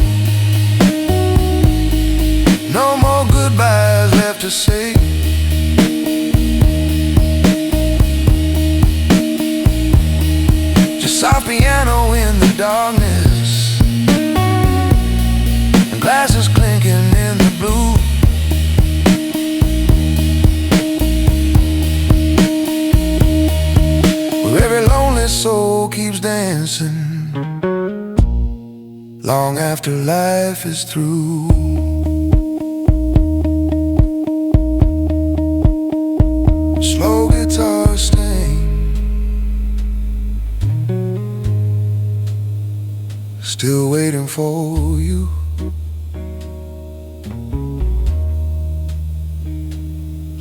Speaker 4: no more goodbyes left to say. Just soft piano in the darkness, and glasses clinking in the blue. Where every lonely soul keeps dancing long after life is through. Slow guitar sting, still waiting for you.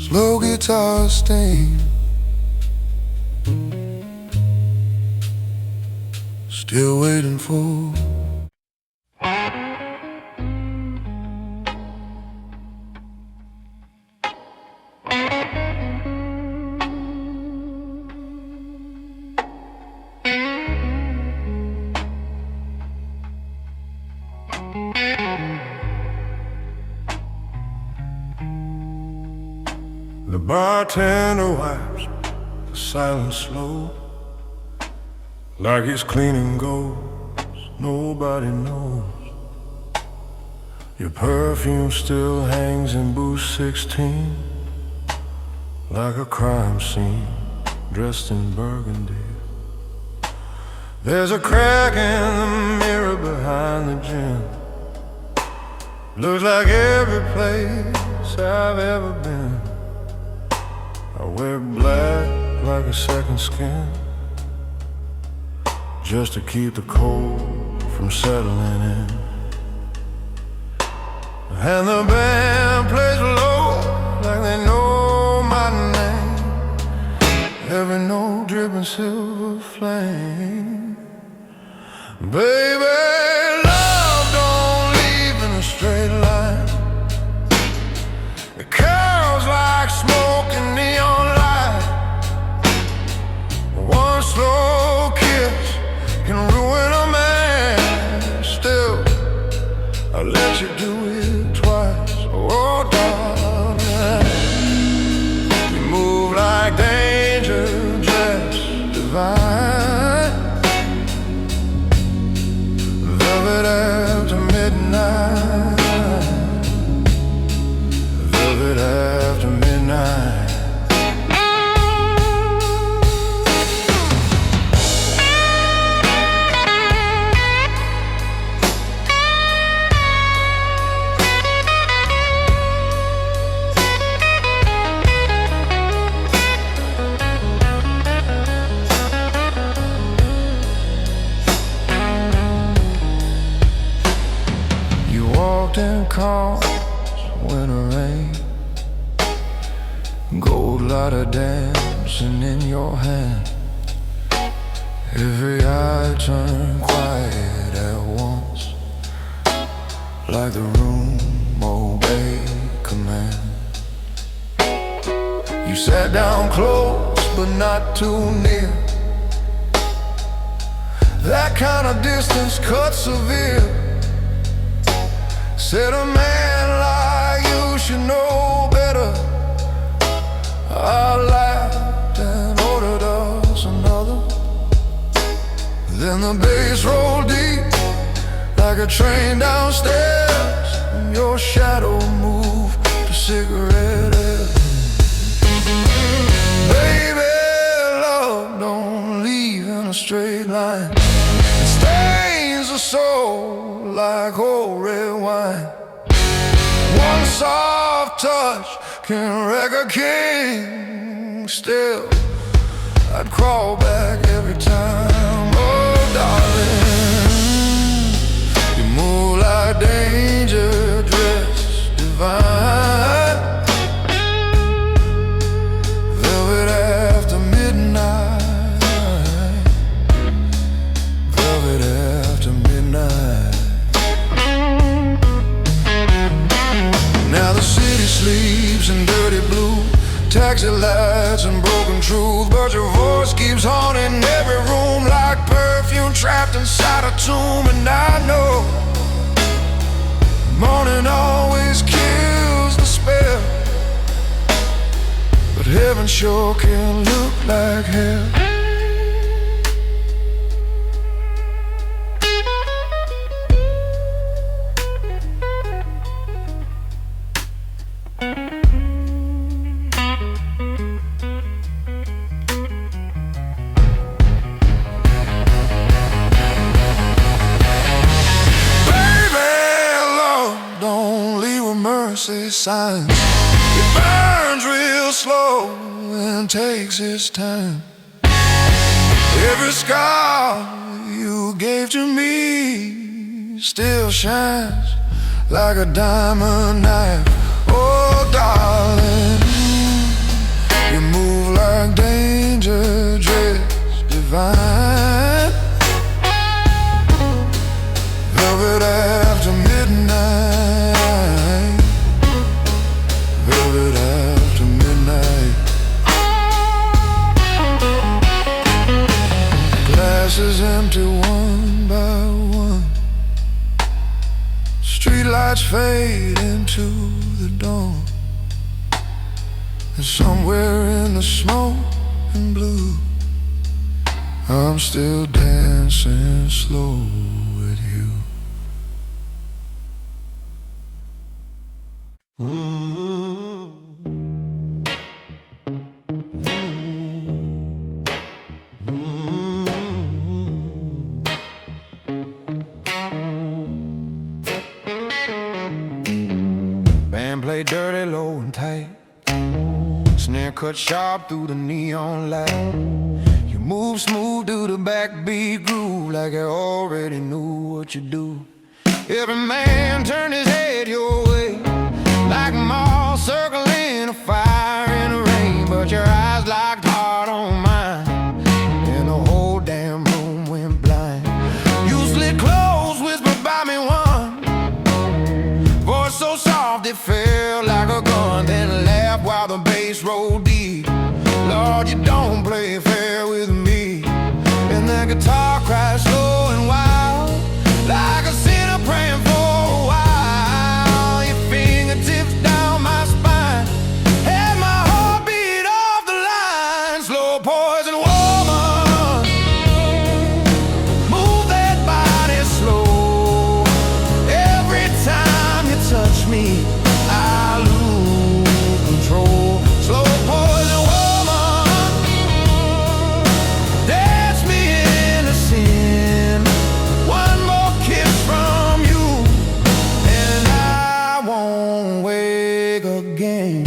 Speaker 4: Slow guitar sting, still waiting for.
Speaker 2: The bartender wipes the silence slow, like he's cleaning ghosts nobody knows. Your perfume still hangs in booth 16, like a crime scene dressed in burgundy. There's a crack in the mirror behind the gym. Looks like every place I've ever been. I wear black like a second skin, just to keep the cold from settling in. And the band plays low, like they know my name. Every note dripping silver flame. Baby, love don't leave in a straight line. It curls like smoke and neon light. One slow kiss can ruin a man. Still, I'll let you do it twice. Oh, darling, you move like danger, dressed divine. Velvet after midnight, velvet after midnight. In calms, winter rain, gold lighter dancing in your hand. Every eye turned quiet at once, like the room obeyed command. You sat down close but not too near. That kind of distance cuts severe. Said a man like you should know better. Our life
Speaker 4: Then the bass rolled deep like a train downstairs, and your shadow moved to cigarette air. Baby, love don't leave in a straight line. It stains the soul like old red wine. One soft touch can wreck a king. Still, I'd crawl back every time. Oh, darling, you move like danger dressed divine. Velvet after midnight. Velvet after midnight. Now the city sleeps in dirty blue, taxi lights and broken truth, but your voice keeps haunting every room like perfume trapped inside a tomb. And I know morning always kills the spell, but heaven sure can look like hell. Mercy signs. It burns real slow and takes its time. Every scar you gave to me still shines like a diamond knife. Oh, darling, you move like danger dressed divine. Velvet after midnight. Velvet after midnight. Glasses empty one by one. Streetlights fade into the dawn. And somewhere in the smoke and blue, I'm still dancing slow with you. Band played dirty, low and tight. Snare cut sharp through the neon light. You move smooth to the backbeat groove like I already knew what you do. Every man turned his head your way, like moths circling a fire in the rain. But your eyes locked hard on mine, and the whole damn room went blind. You slid close, whispered by me one, voice so soft it felt like a gun. Then laughed while the bass rolled deep. Lord, you don't play fair with me. And that guitar cries slow and wild, like a sinner praying for a while. Your fingertips down my spine, had my heart beat off the line. Slow poison woman, move that body slow. Every time you touch me, I lose control. Slow poison woman, dance me into sin. One more kiss from you, and I won't wake again.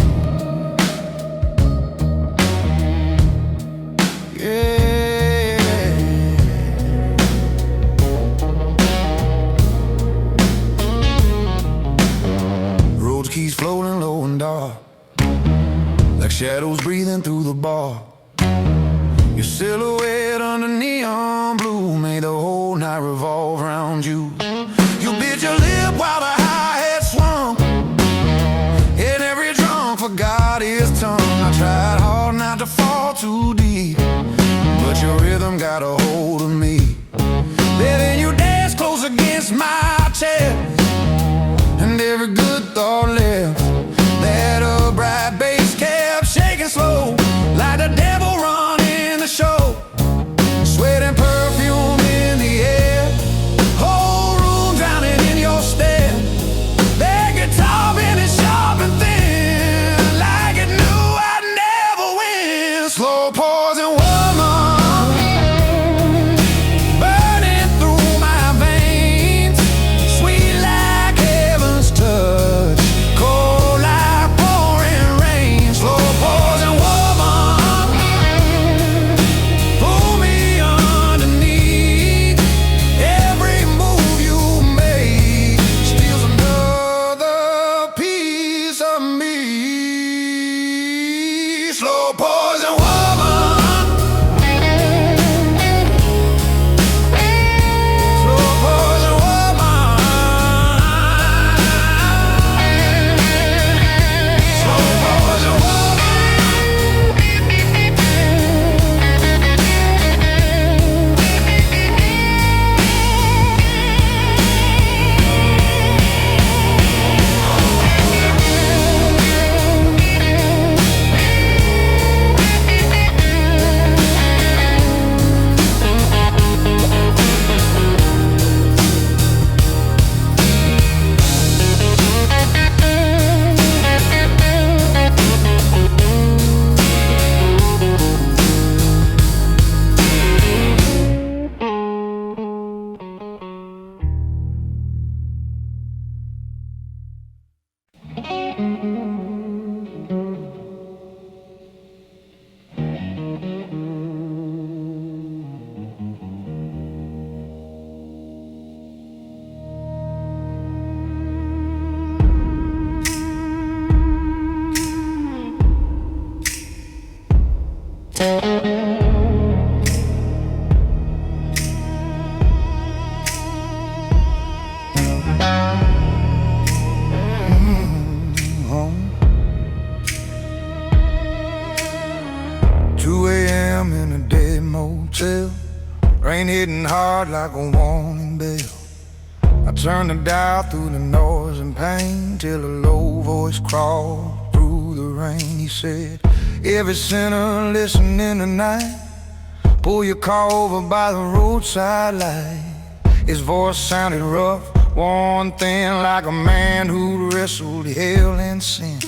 Speaker 4: Yeah. Roads keeps floating low and dark, like shadows breathing through the bar. Your silhouette under neon blue made the whole night revolve around you. You bit your lip while the hi-hat swung, and every drunk forgot his tongue. I tried hard not to fall too deep, but your rhythm got a hold of me. Then you danced close against my chest, and every good thought left. That bright bass kept shaking slow, like the devil running the show. Sweat and perfume in hitting hard like a warning bell. I turned the dial through the noise and pain till a low voice crawled through the rain. He said, every sinner listening tonight, pull your car over by the roadside light. His voice sounded rough, worn thin, like a man who wrestled hell and sin.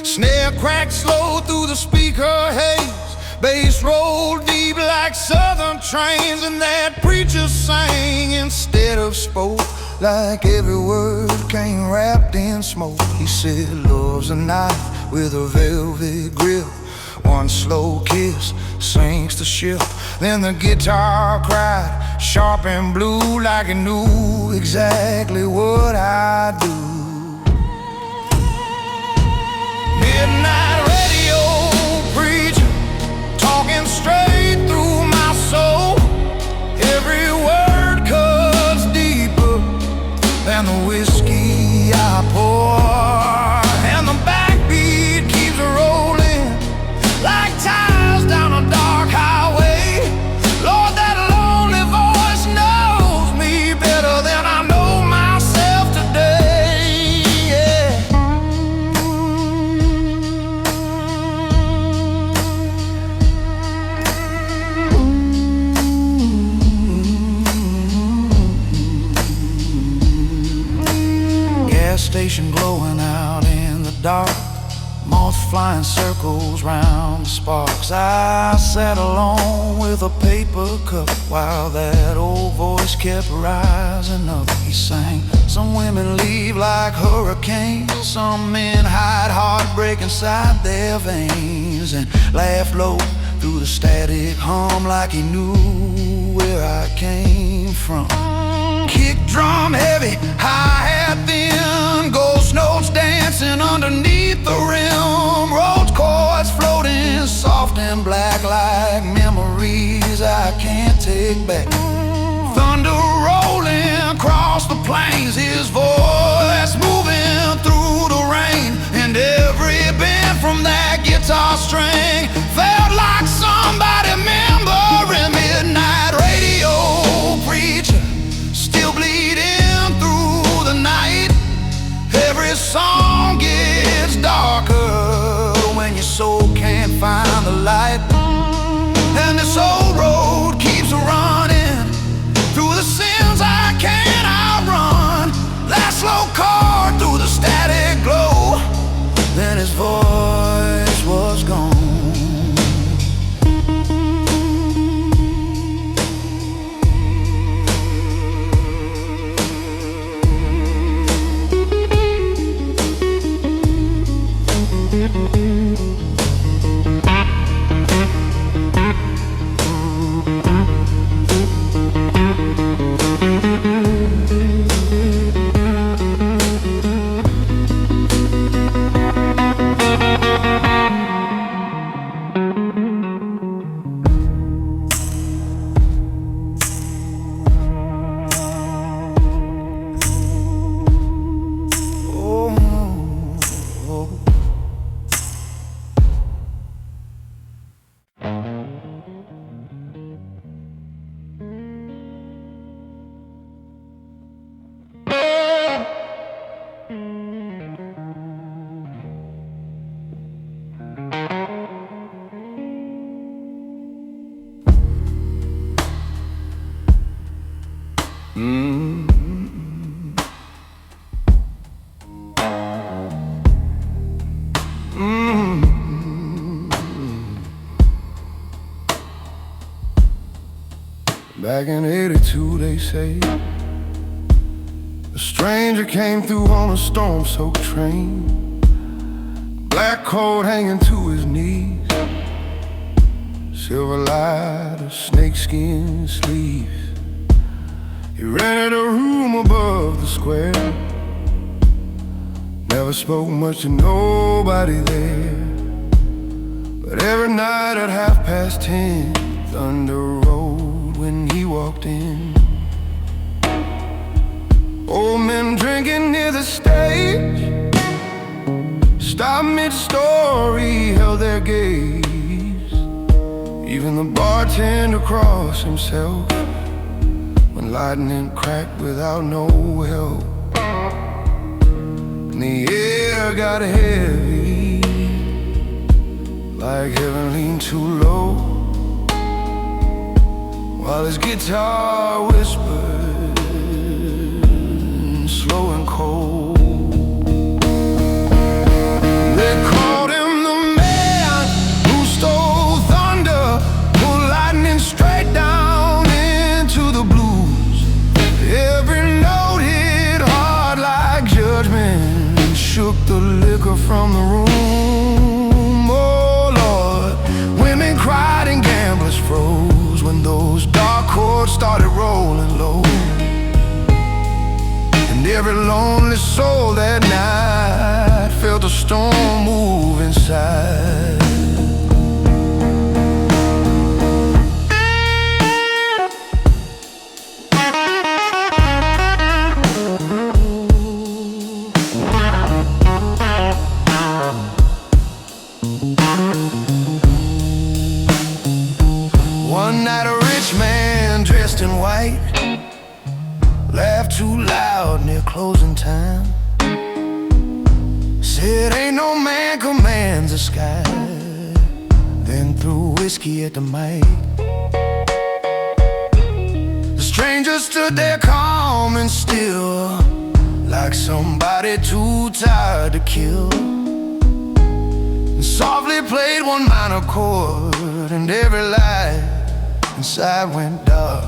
Speaker 4: Snare cracked slow through the speaker haze, bass rolled deep like southern trains, and that preacher sang instead of spoke, like every word came wrapped in smoke. He said, love's a knife with a velvet grip, one slow kiss sinks the ship. Then the guitar cried, sharp and blue, like it knew exactly what I'd do. Midnight radio preacher, talking straight through my soul. Every word cuts deeper than the whiskey I pour, and the backbeat keeps rolling like tires down a dark highway. Lord, that lonely voice knows me better than I know myself today. Yeah. Gas station glowing out in the dark, moths flying circles round the sparks. I sat alone with a paper cup while that old voice kept rising up. He sang, some women leave like hurricanes, some men hide heartbreak inside their veins, and laughed low through the static hum like he knew where I came from. Kick drum heavy, hi-hat thin, ghost notes dancing underneath the rim, rose chords floating soft and black like memories I can't take back. Thunder rolling across the plains, his voice moving through the rain, and every bend from that guitar string felt like somebody remembering. Midnight radio preacher, still bleeding through the night. Every song gets darker when your soul can't find the light, and this old road keeps running through the sins I can't outrun. Last slow chord through the static glow, then his voice was gone. Back in '82 they say a stranger came through on a storm-soaked train, black coat hanging to his knees, silver light of snakeskin sleeves. He rented a room above the square, never spoke much to nobody there, but every night at 10:30 thunder rolled when he walked in. Old men drinking near the stage stopped mid-story, held their gaze. Even the bartender crossed himself lightning cracked without no help. And the air got heavy, like heaven leaned too low, while his guitar whispered, slow and cold. They called him the man who stole thunder, pulled lightning straight down into the blues. Every note hit hard like judgment, shook the liquor from the room. Oh Lord, women cried and gamblers froze when those dark chords started rolling low. And every lonely soul that night felt a storm move inside. One night a rich man dressed in white laughed too loud near closing time. Said ain't no man commands the sky. Then threw whiskey at the mic. The stranger stood there calm and still, like somebody too tired to kill. And softly played one minor chord, and every light inside went dark.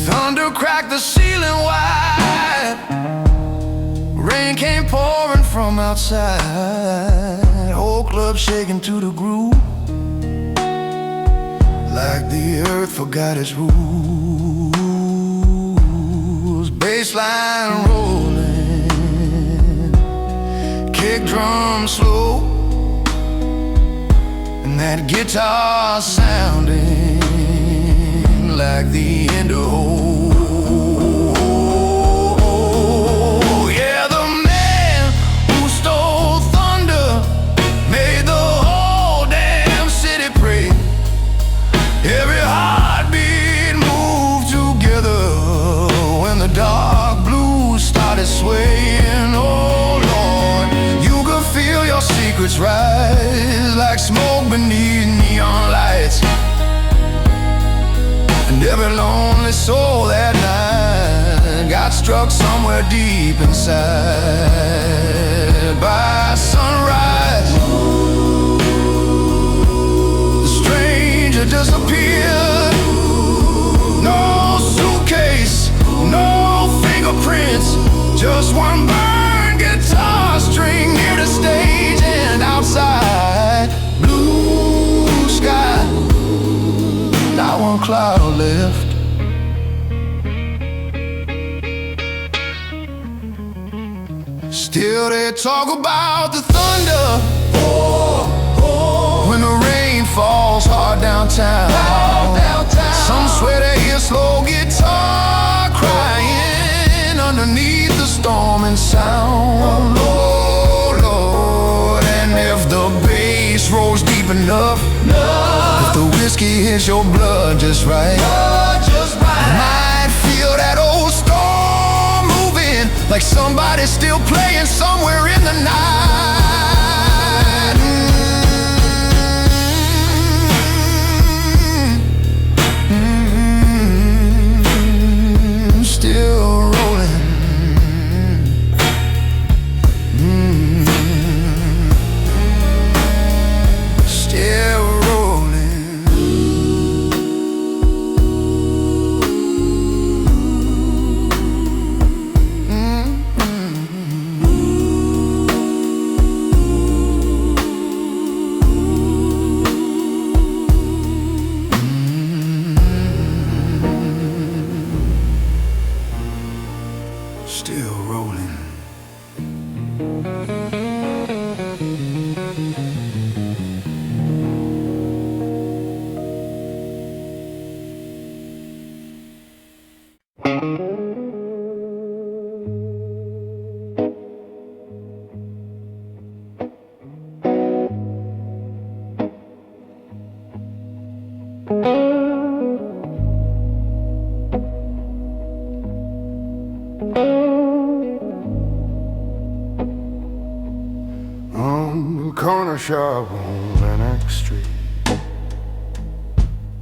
Speaker 4: Thunder cracked the ceiling wide, rain came pouring from outside. Whole club shaking to the groove, like the earth forgot its rules. Bassline rolling, kick drum slow, and that guitar sounding like the end of hope. Yeah, the man who stole thunder made the whole damn city pray. Every heartbeat moved together when the dark blues started swaying. Oh Lord, you could feel your secrets rise like smoke beneath neon lights. And every lonely soul that night got struck somewhere deep inside by sunrise. The stranger disappeared. No suitcase, no fingerprints, just one burned guitar string near the stage. And outside, blue sky, not one cloud left. Still they talk about the thunder, when the rain falls hard downtown. Some swear they hear slow guitar crying underneath the storming sound. Oh Lord, and if the bass rolls deep enough, if the whiskey hits your blood just right, you might feel that old storm moving, like somebody's still playing somewhere in the night. Still rolling. Still rolling. Still rolling. corner shop on Lenox Street.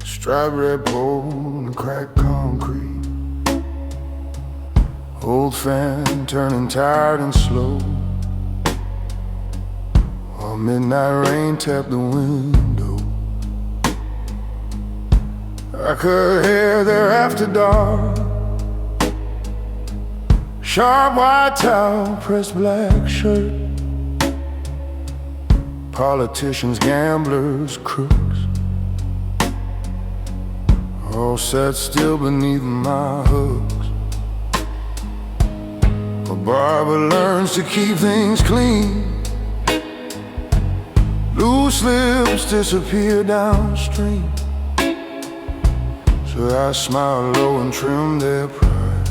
Speaker 4: Striped red pole and cracked concrete. Old fan turning tired and slow, while midnight rain tapped the window. I could hear there after dark. Sharp white towel, pressed black shirt. Politicians, gamblers, crooks, all sat still beneath my hooks. A barber learns to keep things clean. Loose lips disappear downstream. So I smile low and trim their pride,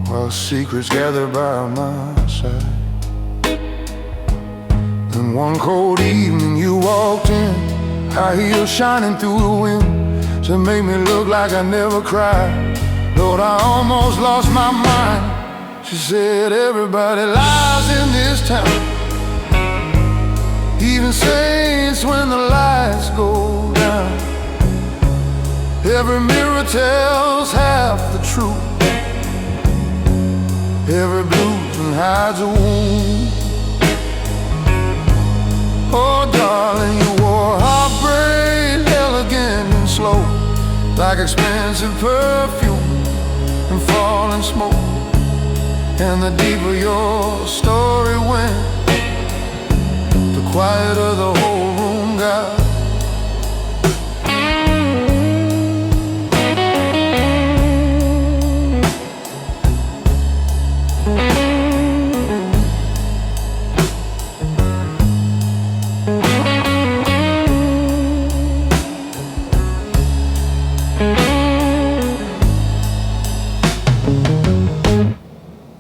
Speaker 4: while secrets gather by my side. Then one cold evening you walked in, high heels shining through the wind, to make me look like I never cried. Lord, I almost lost my mind. She said, everybody lies in this town, even saints when the lights go down. Every mirror tells half the truth. Every blues and hides a wound. Oh, darling, you wore heartbreak, elegant and slow, like expensive perfume and falling smoke. And the deeper your story went, the quieter the whole room got.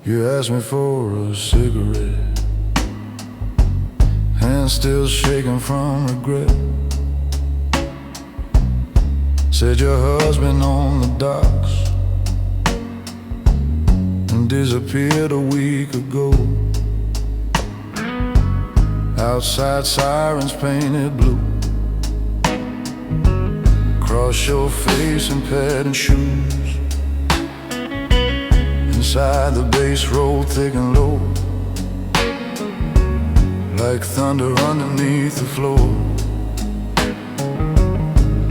Speaker 4: You asked me for a cigarette, hands still shaking from regret. Said your husband on the docks and disappeared a week ago. Outside sirens painted blue, cross your face in padded shoes. Inside the bass rolled thick and low, like thunder underneath the floor.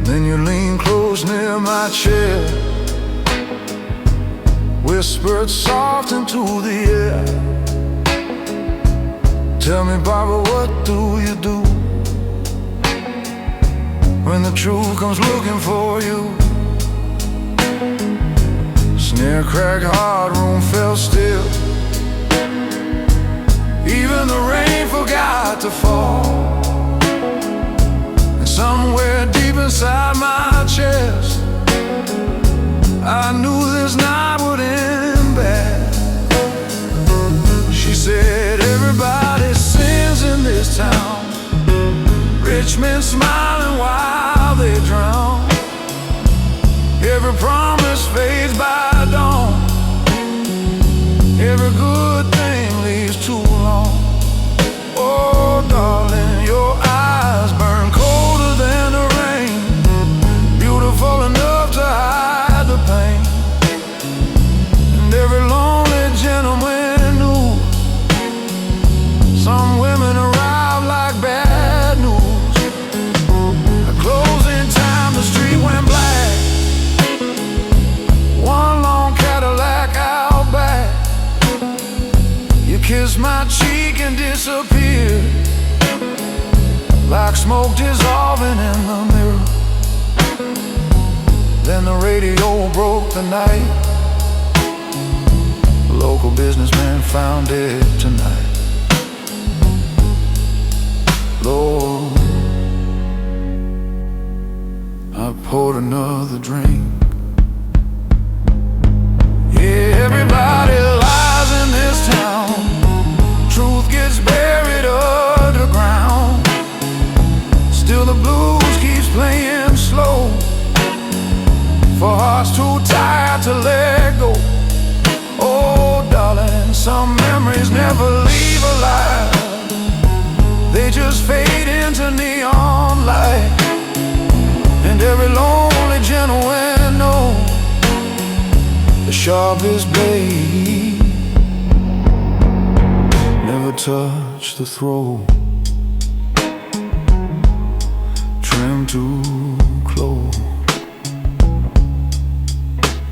Speaker 4: Then you lean close near my chair, whispered soft into the air. Tell me, Barbara, what do you do when the truth comes looking for you? Snare crack, hard room fell still. Even the rain forgot to fall. And somewhere deep inside my chest, I knew this night would end bad. She said, everybody sins in this town, rich men smiling while they drown. Every promise fades by dawn, every good thing leaves too long. Oh, darling, your eyes burn colder than the rain, beautiful enough to hide the pain. And every lonely gentleman knew some women arrive like bad news. At closing time, the street went black. One long Cadillac out back. You kissed my cheek and disappeared, like smoke dissolving in the mirror. Then the radio broke the night. A local businessman found it tonight. Lord, I poured another drink. Yeah, everybody lies in this town. Truth gets buried underground. Still the blues keeps playing slow, for hearts too tired to let go. Oh, darling, some memories never leave alive. colors fade into neon light, and every lonely gentle wind knows the sharpest blade never touch the throat. Trim too close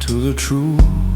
Speaker 4: to the truth.